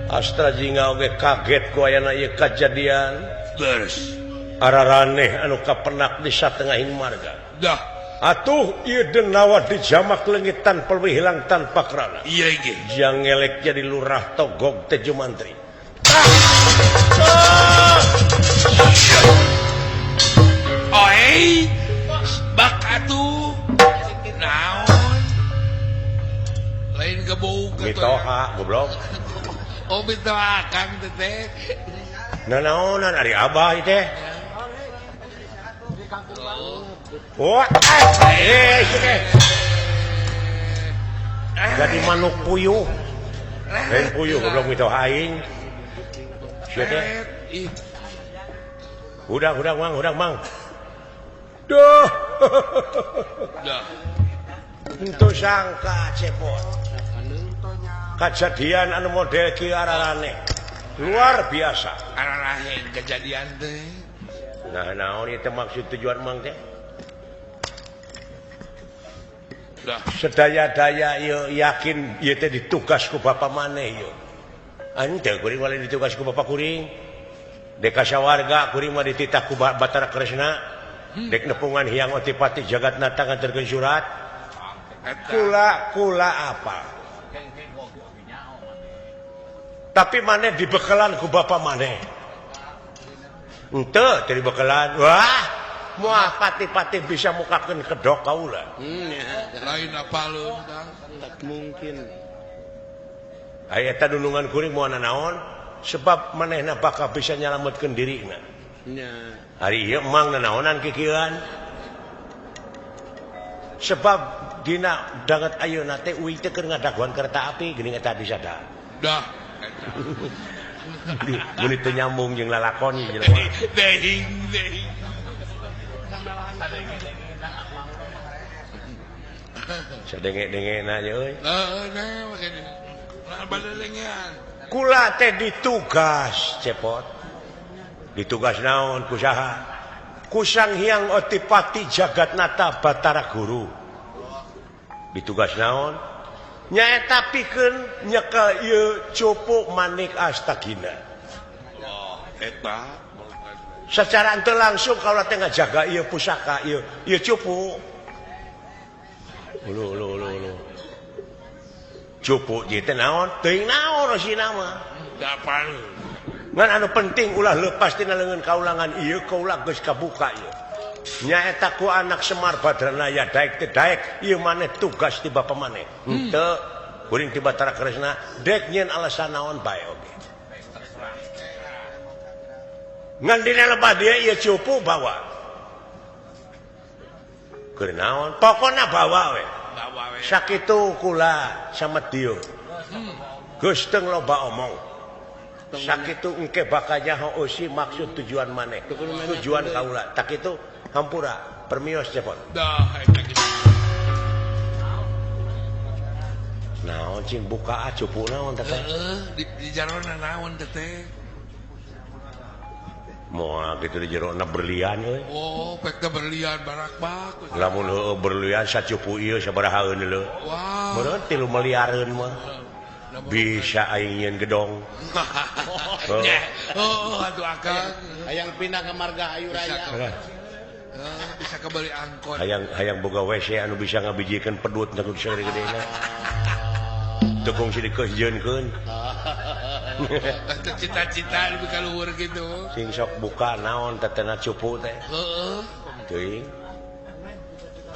Astra jingga oge kaget ku ayana ieu kajadian. Beres. Araraneh anu kapenak di satengahing marga. Dah. Atuh ieu denawa dijamak leungitan pelwi hilang tanpa kerana. Iya. Jang ngelek jadi lurah togog teh Jumantri. Oi. Bak atuh. Naon? Lain gebau Mitoha goblok. Oh mitoha Kang teh. Nanaonan ari abah ieu teh. Wah, jadi manuk puyuh. Lain puyuh goblok mitoha aing. Sia teh. Udang mang. Duh. Dah. Itu sangka cepot. Kejadian anu model kieu ararane. Luar biasa. Araraheng kejadian teh. Nah, naon ieu teh maksud tujuan mang teh? Dah. Sedaya-daya ieu yakin ieu teh ditugas ku bapa maneh ieu. Ante kuring wali ditugas ku bapa kuring. Dek kasawarga kuring mah dititah ku Batara Kresna. Dek nepungan hiang otipati Jagatnata nganterkeun surat. Kula apa? Tapi maneh dibekalan ku bapa maneh. Henteu teu dibekalan. Wah, moal pati-pati bisa mukakeun kedok kaula. Lain apaleun Kang? Tak mungkin. Aya eta dulungan kuring moal naon? Sebab manehna bakal bisa nyalametkeun dirina. Nya. Hari ieu emang nanaonan kikieuan. Sebab dina danget ayeuna teh uwi teh keur ngadaguan kereta api geuning eta disada. Dah. Mun itu nyambung jeung lalakon ieu jelema. Dehing. Sadenge-dengena nya euy. Nah, makanya. Nah, badalengan. Kula teh ditugas cepot. Ditugas naon ku saha? Ku Sang Hyang Otipati Jagatnata Batara Guru. Ditugas naon? Nyaeta pikeun nyekel ieu cupu Manik Astagina. Oh, eta. Secara henteu langsung kaula teh ngajaga ieu pusaka ieu cupu. Ulu. Cupu ieu teh naon? Teuing naon resina mah. Dapan. Ngan anu penting ulah leupas tina leungeun kaulangan ieu kaula geus kabuka ieu. Nyaeta ku anak Semar Badranaya daek teh daek ieu maneh tugas ti bapa maneh. Henteu kuring ti Batara Kresna dek nyeun alasan naon bae oge. Ngan dina lebah dia ieu cupu bawa. Keur naon? Pokona bawa we. Sakitu kula samedio. Geus teu loba omong. Sakitu engke bakal nyaho usi maksud tujuan maneh. Tujuan kaula. Tak itu hampura permios cepot. Dah, eta gitu. Naon cing buka cupu naon teh? Di jarona naon teh? Moal kitu di jerona berlian euy. Oh, pek teh berlian barak-bak. Lamun heueuh berlian sacupu ieu sabaraha euneu. Wah. Meureun 3 miliareun mah. Bisa aing nyeun gedong. Oh, atuh Akang. Hayang pindah ke Marga Ayu Raya. Bisa kebeli angkot. Hayang boga WC anu bisa ngabijikeun pedut nu sagede-gedena. Tukung si dikejeunkeun. Cita-cita di kaluhur gitu. Sing sok buka naon tetena cupu teh. Heeh. Teuing.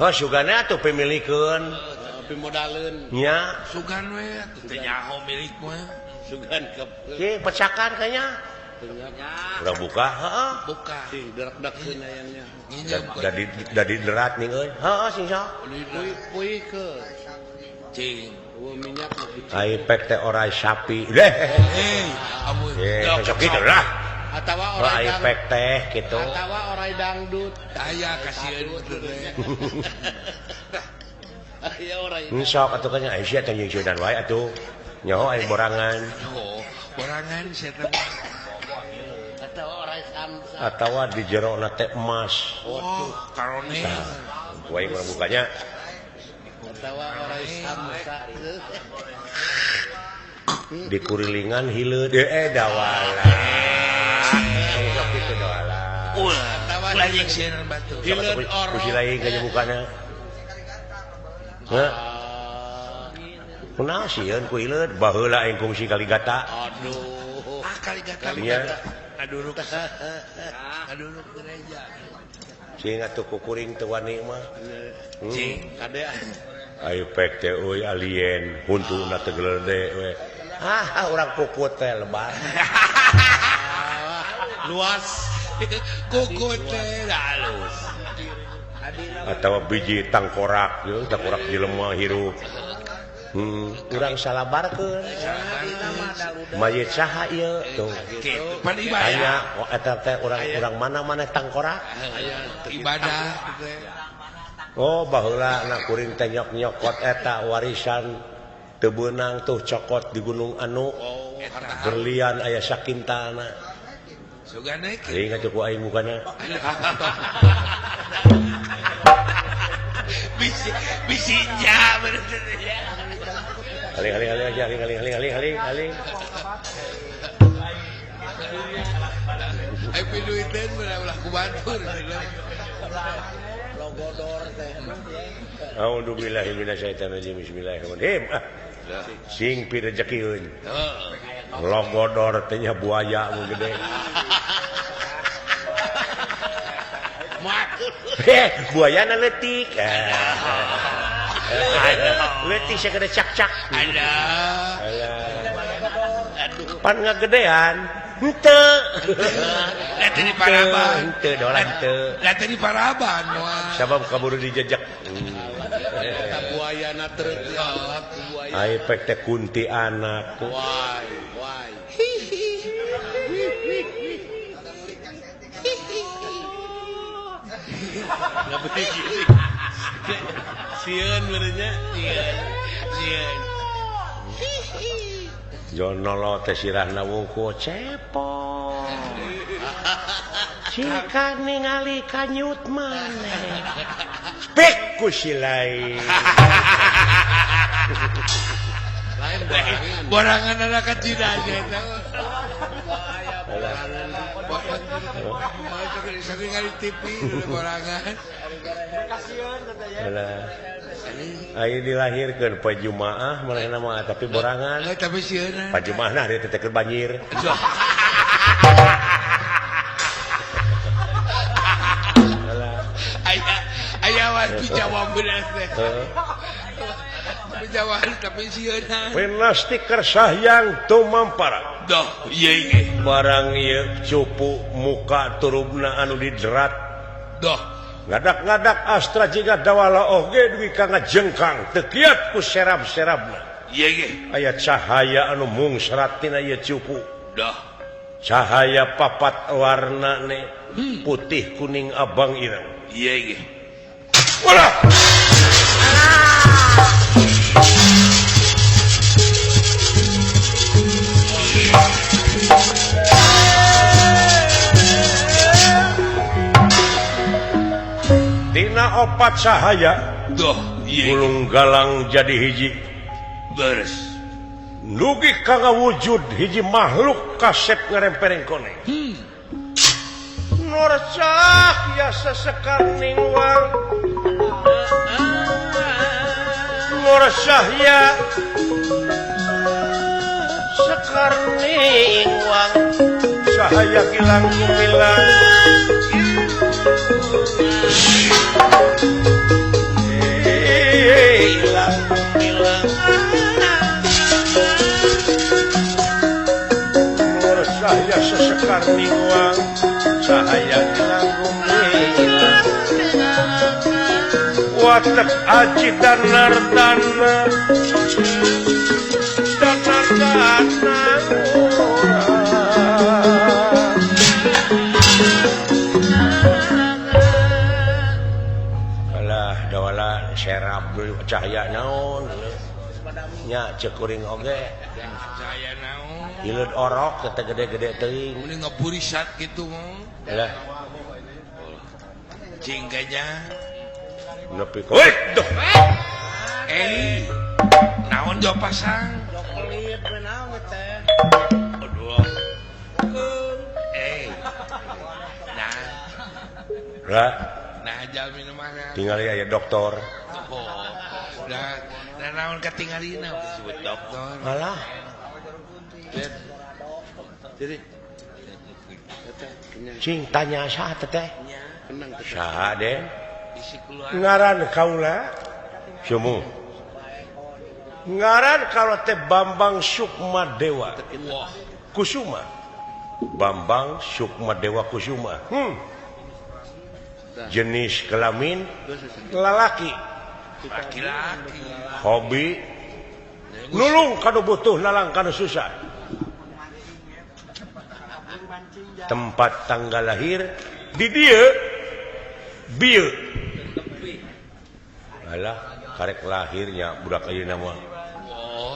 Heuh sugana atuh pemilikeun. Pimodaleun. Nya, Sugan we atuh teh nyaho milik mah. Sugan ke ye pecakan kayaknya. Udah buka, heeh. Buka. sing derak-derakkeun ayangnya. Dadi derat ning euy. Heeh sing sok. Pui ke. Cing. Minyak Ai pek teh orai sapi. Amun. Sok kitu lah. atawa Ai orang pek teh kitu. atawa orang dangdut Aya kasieun bener we. aya orang Sok atuh kanya ai sia teh jeung sudan wae atuh. Nyaho ai borangan. Oh, borangan setan. atawa orang samsa Atawa di jerona teh emas. Oh, karone. atuh aing urang bukanya. Tawa orang samsa. Di kurilingan hileud dawala. Sok kitu dawala. Ulah jeung sieun batu. Hileud orang. Kusi lain ka bukana. Heh. Kunaon sieun ku hileud baheula aing kungsi Kaligata. Aduh. Kaligata. Aduruk. Aduruk gereja. Cing atuh kukuring teu wani mah. Cing kade. Ayo pek teh euy alien huntuna teu gelede we. Urang puput teh lebar. Luas. Kukut teh halus. Atawa biji tangkorak ye, tangkorak jelema hirup. Urang salabarkeun. Mayit saha ieu tuh. Aya eta teh urang mana maneh tangkorak? Ibadah. Oh baheula na kuring teh nyok-nyokot eta warisan teu beunang tuh cokot di Gunung Anu. Berlian aya sakintana. Sugane Ingat ku aing mukana. Bisi nya bener. Aling. Ai piduiteun belah ku batur. Logodor teh. A'udzubillahi minasyaitonirrajim. Bismillahirrahmanirrahim. Sing pi rezekieun. Logodor teh nya buaya mu gede. Buayana leutik. Leutik sagede cak-cak. Aduh. Pan ngagedean. Henteu. Da teh di Paraban. Henteu dolan henteu. Da teh di Paraban moal. Sabab kaburu dijejak. Eta buayana treup buaya. Ai pek teh kunti anak. Wai. Sieun beurnya, sieun. Jono teh sirahna wungkul cepot. Cika ningali kanyut maneh. Spek ku si lain. Borangan anak kecil aja eta. Sering kali TV borangan. Ayo dilahirkeun poe Jumaah manehna mah tapi borangan. Tapi sieun. Pa Jumaahna dia teh keur banjir. Aya wati jawab bener teh. Jawab tapi sieun. Penasti kersah yang tumampara. Doh, ieu barang ieu cupu muka turubna anu diderat. Doh. Ngadak-ngadak astra jiga dawala oge duwi ka ngajengkang teu kiat ku serab-serabna. Ieu ge. Aya cahaya anu mungsrat tina ieu cupu. Doh. Cahaya papat warnane putih, kuning, abang, ireng. Ieu ge. Ulah. Tina opat cahaya Doh, gulung galang jadi hiji beres. nugi ka ngawujud hiji makhluk kasep ngaremperengkone. Nur cahya sesekar ningwang, nur cahya sekar ningwang, cahaya gilang gumilang. Hilang nur cahaya sesekar ningwang, cahaya hilang gumilang. Watak aji danar-dana, danar-dana serap dulu cahaya naon nya cekuring oge Cahaya naon? hileud orok teh gede-gede teuing Mending ngaburisat gitu mah. lah Cingkanya nepi weh doh naon jauh pasang pelit naon teh aduh nah jal minuman tinggal ya dokter nah naon ketinggalina disebut dokter alah jadi cing tanya saha teh saha den isi keluar ngaran kaula semu ngaran kalau teh Bambang Sukmadewa wah Kusuma Bambang Sukmadewa Kusuma jenis kelamin lalaki laki-laki hobi nulung kanu butuh nalang kanu susah tempat tanggal lahir di dia bieu alah karek lahirnya budak ayeuna mah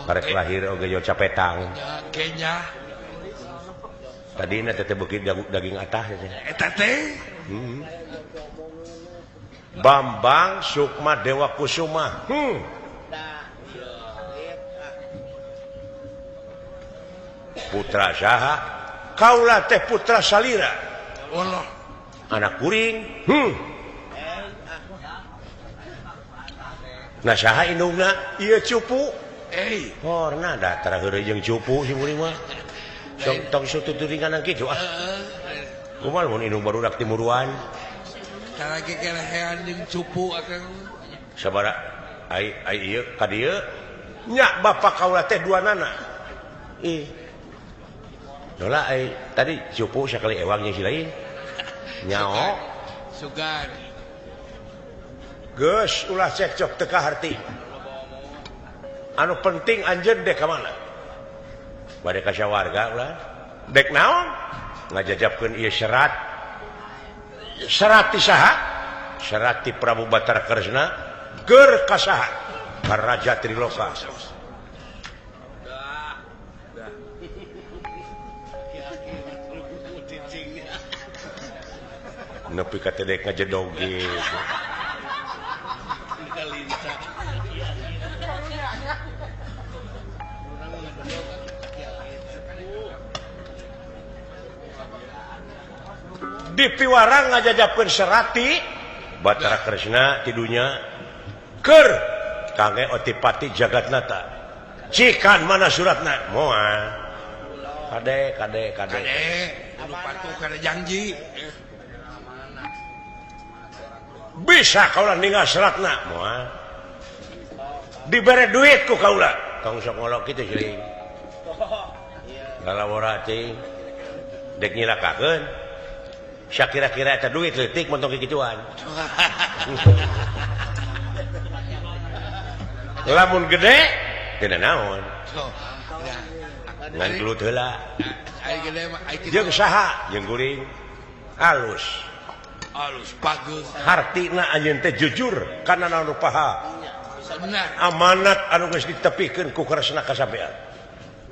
karek lahir oge jo capetang kenya tadina teh beuki daging atah eta teh Bambang Sukmadewa Kusuma putra saha kaula teh putra salira Allah anak kuring nah saha indungna ieu cupu horna datar heureuy jeung cupu si muring mah tong sututuringan kitu kumaha mun indung barudak timuruan kalagi kelehean jeung cupu akan sabara ai ieu ka dieu nya bapak kaula teh duanana dola ai tadi cupu sakali ewangnya si lain nyao sugan geus ulah cekcok teu kaharti anu penting anjeun dek ka mana bade ka sawarga ulah dek naon ngajajabkeun ieu syarat ti saha syarat ti Prabu Batara Kresna ger ka saha ka Raja Triloka nepi ka teh dek ngajedog gitu di piwarang ngajajabkeun Serati Batara Kresna tidunya keur kangge Otipati Jagatnata cikan mana suratna moal kade anu patuh kada janji bisa kaula ninggal seratna moal dibere duit ku kaula tong sok ngolok kitu ceuing lalaborati dek nyilakakeun sakira-kira eta duit leutik mun tong kikituan lamun gede teu naon ngan gelut heula ai gede mah ai jeung saha jeung guring alus bagus hartina anjeun teh jujur kana anu paha benar amanat anu geus ditepikeun ku Kresna kasampean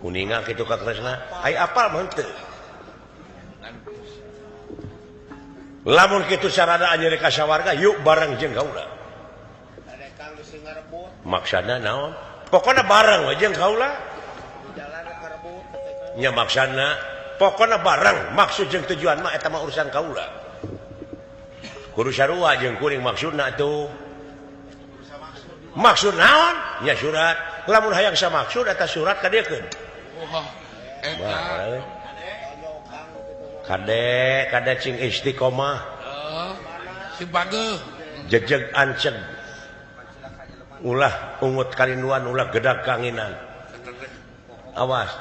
kuninga kitu ka Kresna ai apal mah henteu lamun kitu sarada anjeun ka sawarga yuk bareng jeung kaula maksana naon pokona bareng we jeung kaula nya maksana pokona bareng maksud jeung tujuan mah eta mah urusan kaula kudu sarua jeung kuring maksudna atuh maksud naon nya surat lamun hayang samaksud eta surat ka dieukeun eta kade cing istiqomah si bageuh jejeg anceg ulah ungut kalinduan ulah gedag kanginan awas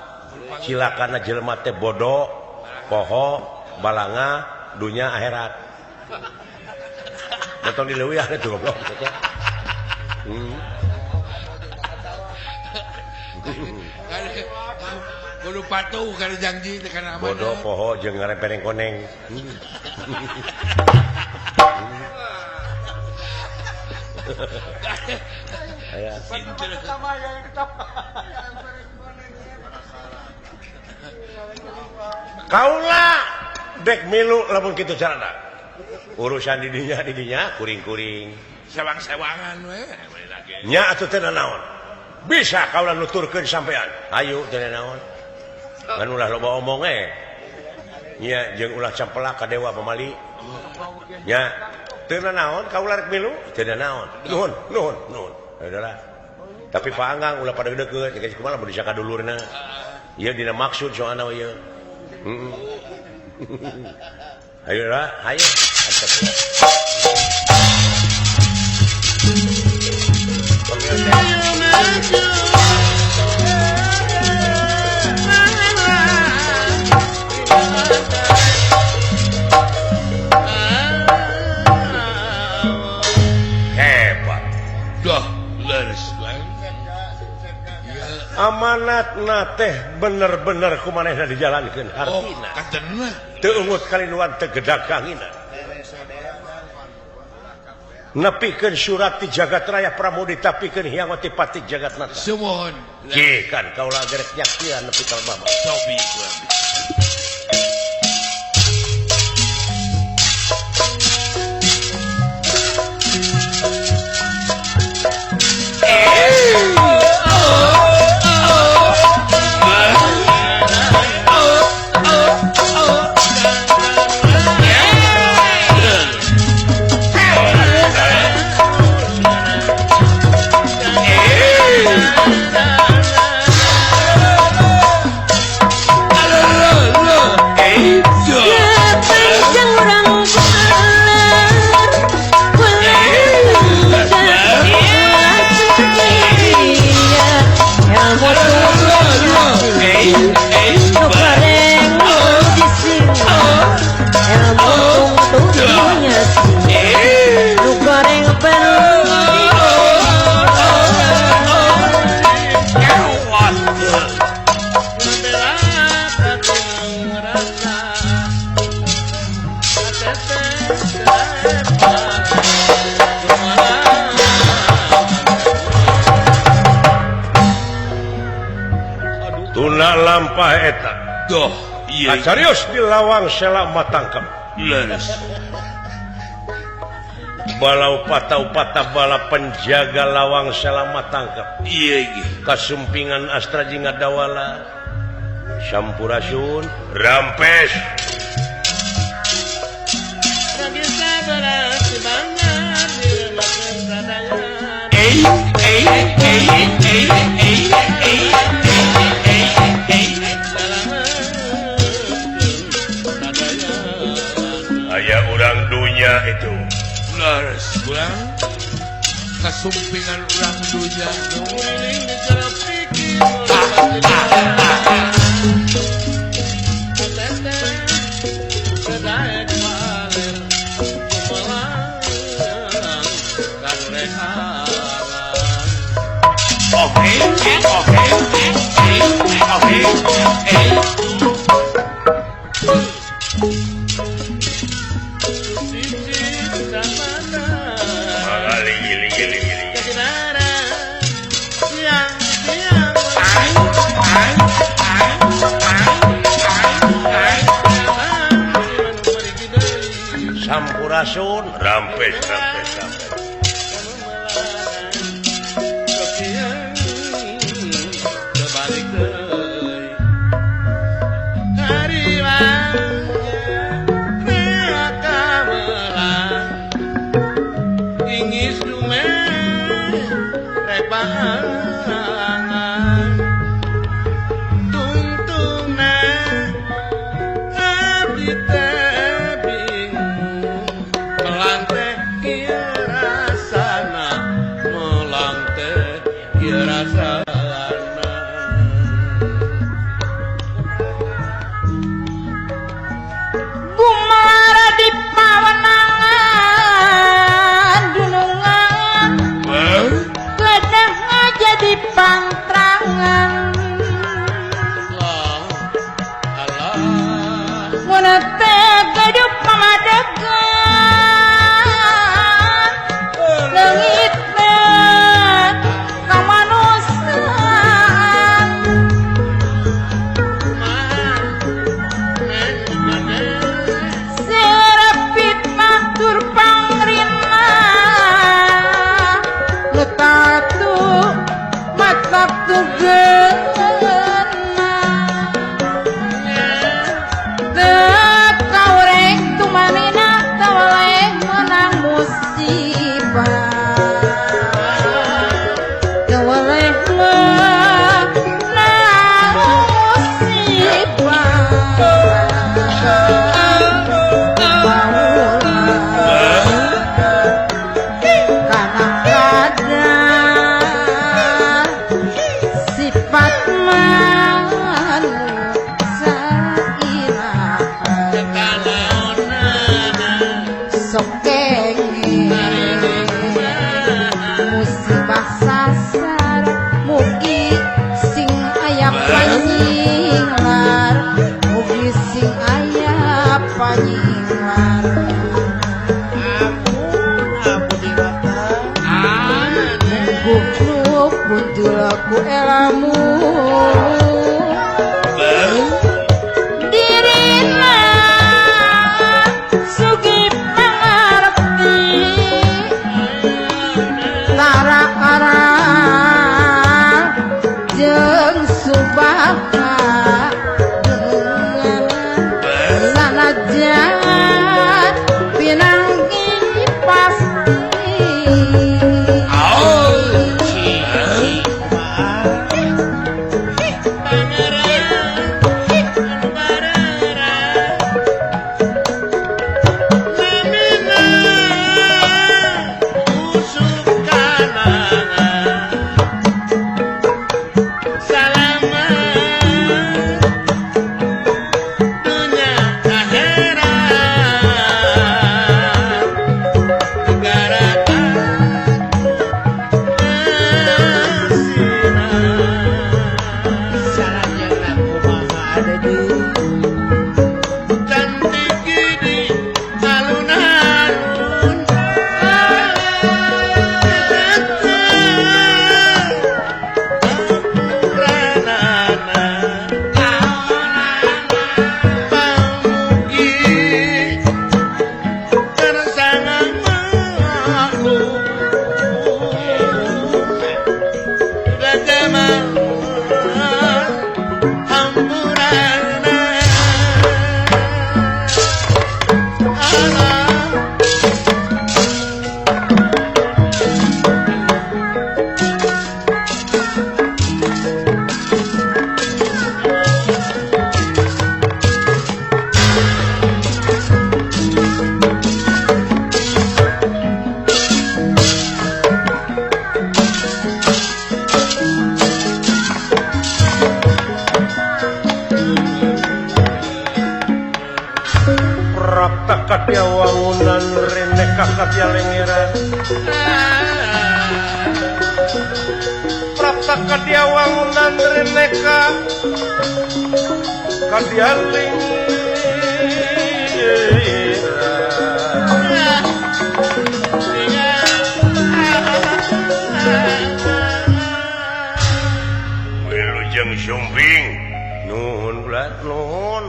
cilakana jelema teh bodoh poho balanga dunya akhirat datang dileuwih atuh goblok kudu patuh kada janji teh kana amanah bodoh poho jeung ngarepereng koneng aya kaula dek milu lamun kitu carana urusan di dinya kuring-kuring sewang-sewangan we. Nya atuh teu naon. Bisa kaula nuturkeun sampean. Ayo teu naon. Ngan ulah loba omong nya jeung ulah campelak ka dewa pamali. Nya teu naon kaula rek milu teu naon. Nuhun. Adalah. Tapi paangang ulah pada deukeut geus kumaha mun disaka dulurna. Ieu dina maksud soalna ieu. Ayo lah, ayo. Hebat. Dah, leres banget. Amanatna teh bener-bener kumanehna dijalankeun artina. Katena. Teu ungut kalinuan teu gedag kangina. Nepikeun surat ti jagat raya pramudita pikeun hiang ti pati jagatnata. Sumohon. Ki kan kaula gerek nyaksian nepi ka Bama. Sobi. Tuna lampah eta. Doh, iya. Acarius di lawang sela matangkep. Leres. Balau patau-patah bala penjaga lawang sela matangkep. Iya iki. Kasumpingan astra jinga dawala. Sampurasun rampes. Aya urang dunya itu. Leres pulang. Kasumpingan urang dunya. Sampurasun rampes. Melantai kira kujulaku elamu dirina sugi pangarti tara-arang jeung subaha sanajan pinanggi pasti Kakak wangunan rene kakak lengiran Prapta kadia wangunan rene kakak lengiran Wilujeng Sumbing nuhun ulah nuhun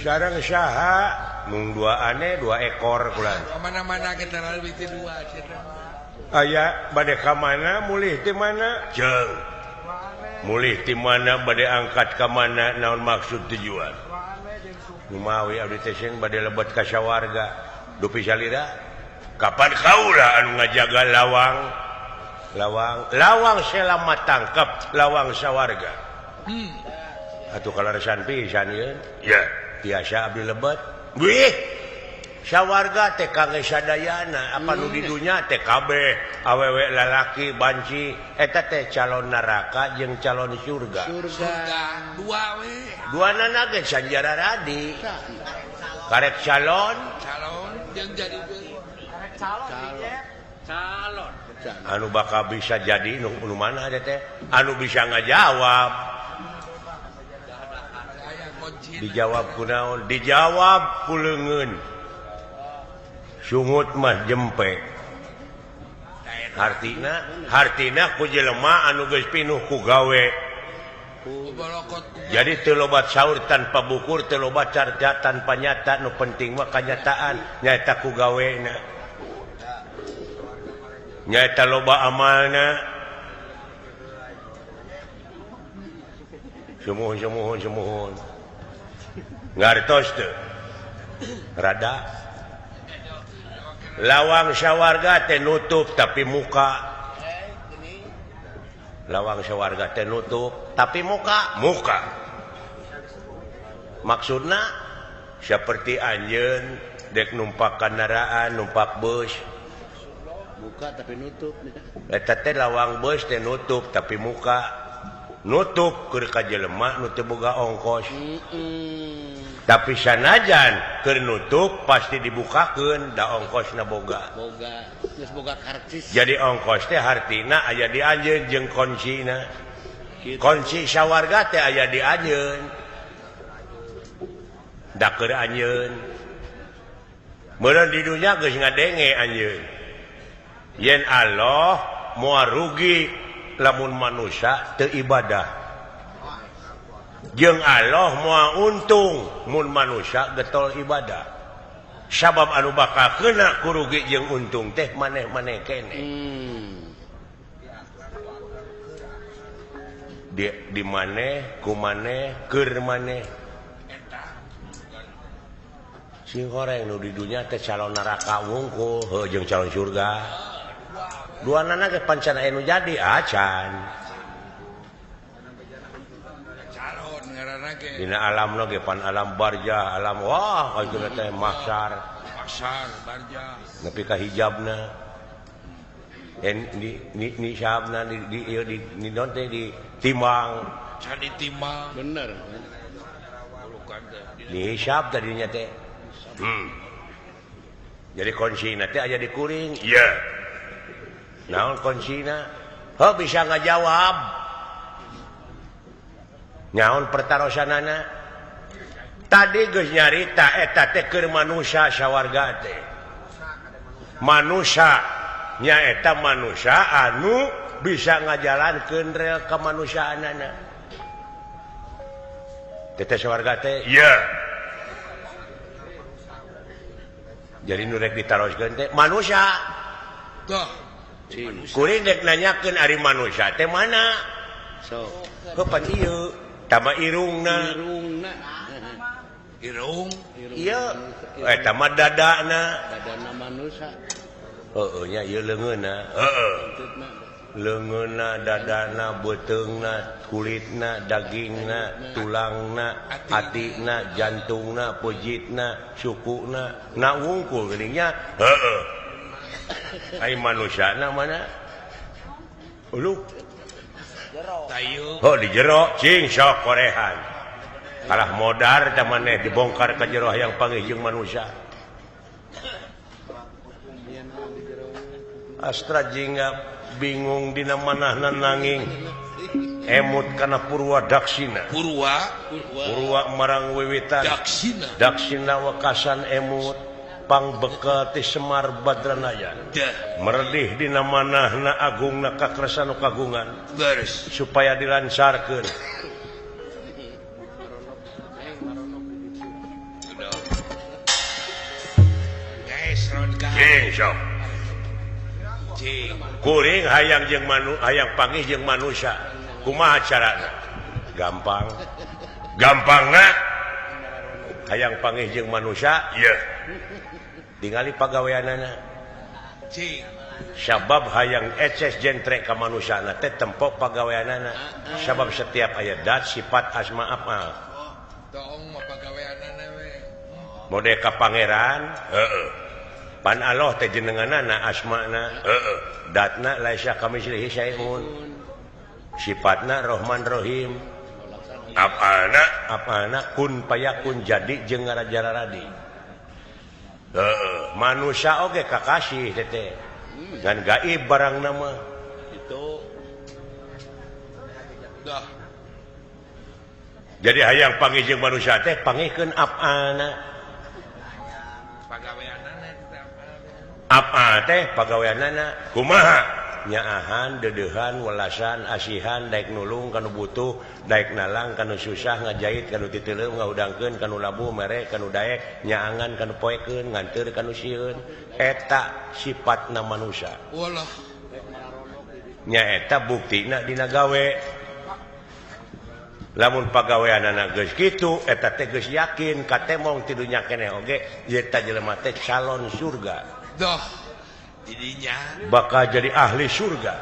sareng saha mung dua aneh dua ekor kulan mana-mana kita lalui ti dua aya bade ka mana mulih ti mana jeung mulih ti mana bade angkat ka mana naon maksud tujuan kumawi abdi teh sing bade lebet ka sawarga dupi salira kapan kaula anu ngajaga lawang selamat tangkap lawang sawarga atuh kalarasan pisan yeun ya biasa abdi lebet wih sawarga teh kangge sadayana apa nu di dunya teh kabeh awewe lalaki banci eta teh calon neraka jeung calon surga duana ge sanjara radi karek calon jeung jadi calon anu bakal bisa jadi nu mana teh anu bisa ngajawab dijawab kunaon dijawab ku leungeun sungut mah jempe hartina ku jelema anu geus pinuh ku gawe jadi teu loba saur tanpa bukur teu loba carja tanpa nyata nu penting mah kanyataan nyaeta ku gawena nyaeta loba amalna sumuhun ngartos teu rada lawang sawarga teh nutup tapi muka lawang sawarga teh nutup tapi muka maksudna seperti anjeun dek numpak kendaraan numpak bus buka tapi nutup eta teh lawang bus teh nutup tapi muka nutup keur ka jelema nu teu boga ongkos tapi sanajan keur nutup pasti dibukakeun da ongkosna boga geus boga karcis jadi ongkos teh hartina aya di anjeun jeung kuncina kunci sawarga teh aya di anjeun da keur anjeun meureun di dunya geus ngadenge anjeun yen Allah moal rugi lamun manusia teu ibadah jeung Allah moal untung mun manusia getol ibadah sabab anu bakal kena kurugi jeung untung teh maneh-maneh kene di maneh ku maneh keur maneh si goreng nu di dunya teh calon neraka wungkul heuh jeung calon surga duanana ge pancan aya nu jadi acan calon ngaranna ge dina alamna ge pan alam barzah alam wah ayeuna teh mahsyar barja nepi ka hijabna ni sahabna di non teh di timbang cari timbang bener di hisab tadinya teh jadi konsina teh aya di kuring iya naon konsina heuh bisa ngajawab nyaon pertarosanana tadi geus nyarita eta teh keur manusia sawarga teh manusia nyaeta manusia anu bisa ngajalankeun rel kemanusiaanana teh sawarga teh iya jadi nu rek ditaroskeun teh manusia tuh kuring dek nanyakeun ari manusia teh mana kapan ieu tama irungna irung iya eta mah dadana manusia heueuh nya ieu leungeunna heueuh leungeunna dadana beuteungna kulitna dagingna tulangna hatina jantungna pejitna sukuna na wungkul geuning nya heueuh ai manusiana mana ulu tayu oh di jero cing sok korehan kalah modar teh maneh dibongkar ka jero hayang panggih jeung manusia astra jingga bingung dina manahna nanging emut kana purwa daksina purwa marang wiwitan daksina wakasan emut pangbekel ti Semar Badranaya meredih dina manahna agungna kakresan nu kagungan supaya dilancarkeun sok kuring hayang jeung hayang panggih jeung manusia kumaha carana gampangna hayang panggih jeung manusia ieu tingali pagaweanana sabab hayang eces jentre ka manusiana teh tempo pagaweanana sabab setiap aya dat sifat asma afal tong pagaweanana we mode ka pangeran heeh pan Allah teh jenenganana asmana heeh datna laisa kamislihi syai'un sifatna Rahman Rahim apana kun payakun jadi jeung ngarajararadi heeh manusia oge kakasih teh ngan gaib barang nama itu dah jadi hayang panggih jeung manusia teh panggihkeun apana apa teh pagaweanana kumaha nyaahan dedehan welasan asihan daek nulung kanu butuh daek nalang kanu susah ngajait kanu titeuleum ngaudangkeun kanu labuh mere kanu daek nyaangan kanu poekeun nganteur kanu sieun eta sifatna manusia wallah nyaeta buktina dina gawe lamun pagaweanana geus kitu eta teh geus yakin katemong ti dunya keneh oge eta jelema teh calon surga dah jadinya bakal jadi ahli surga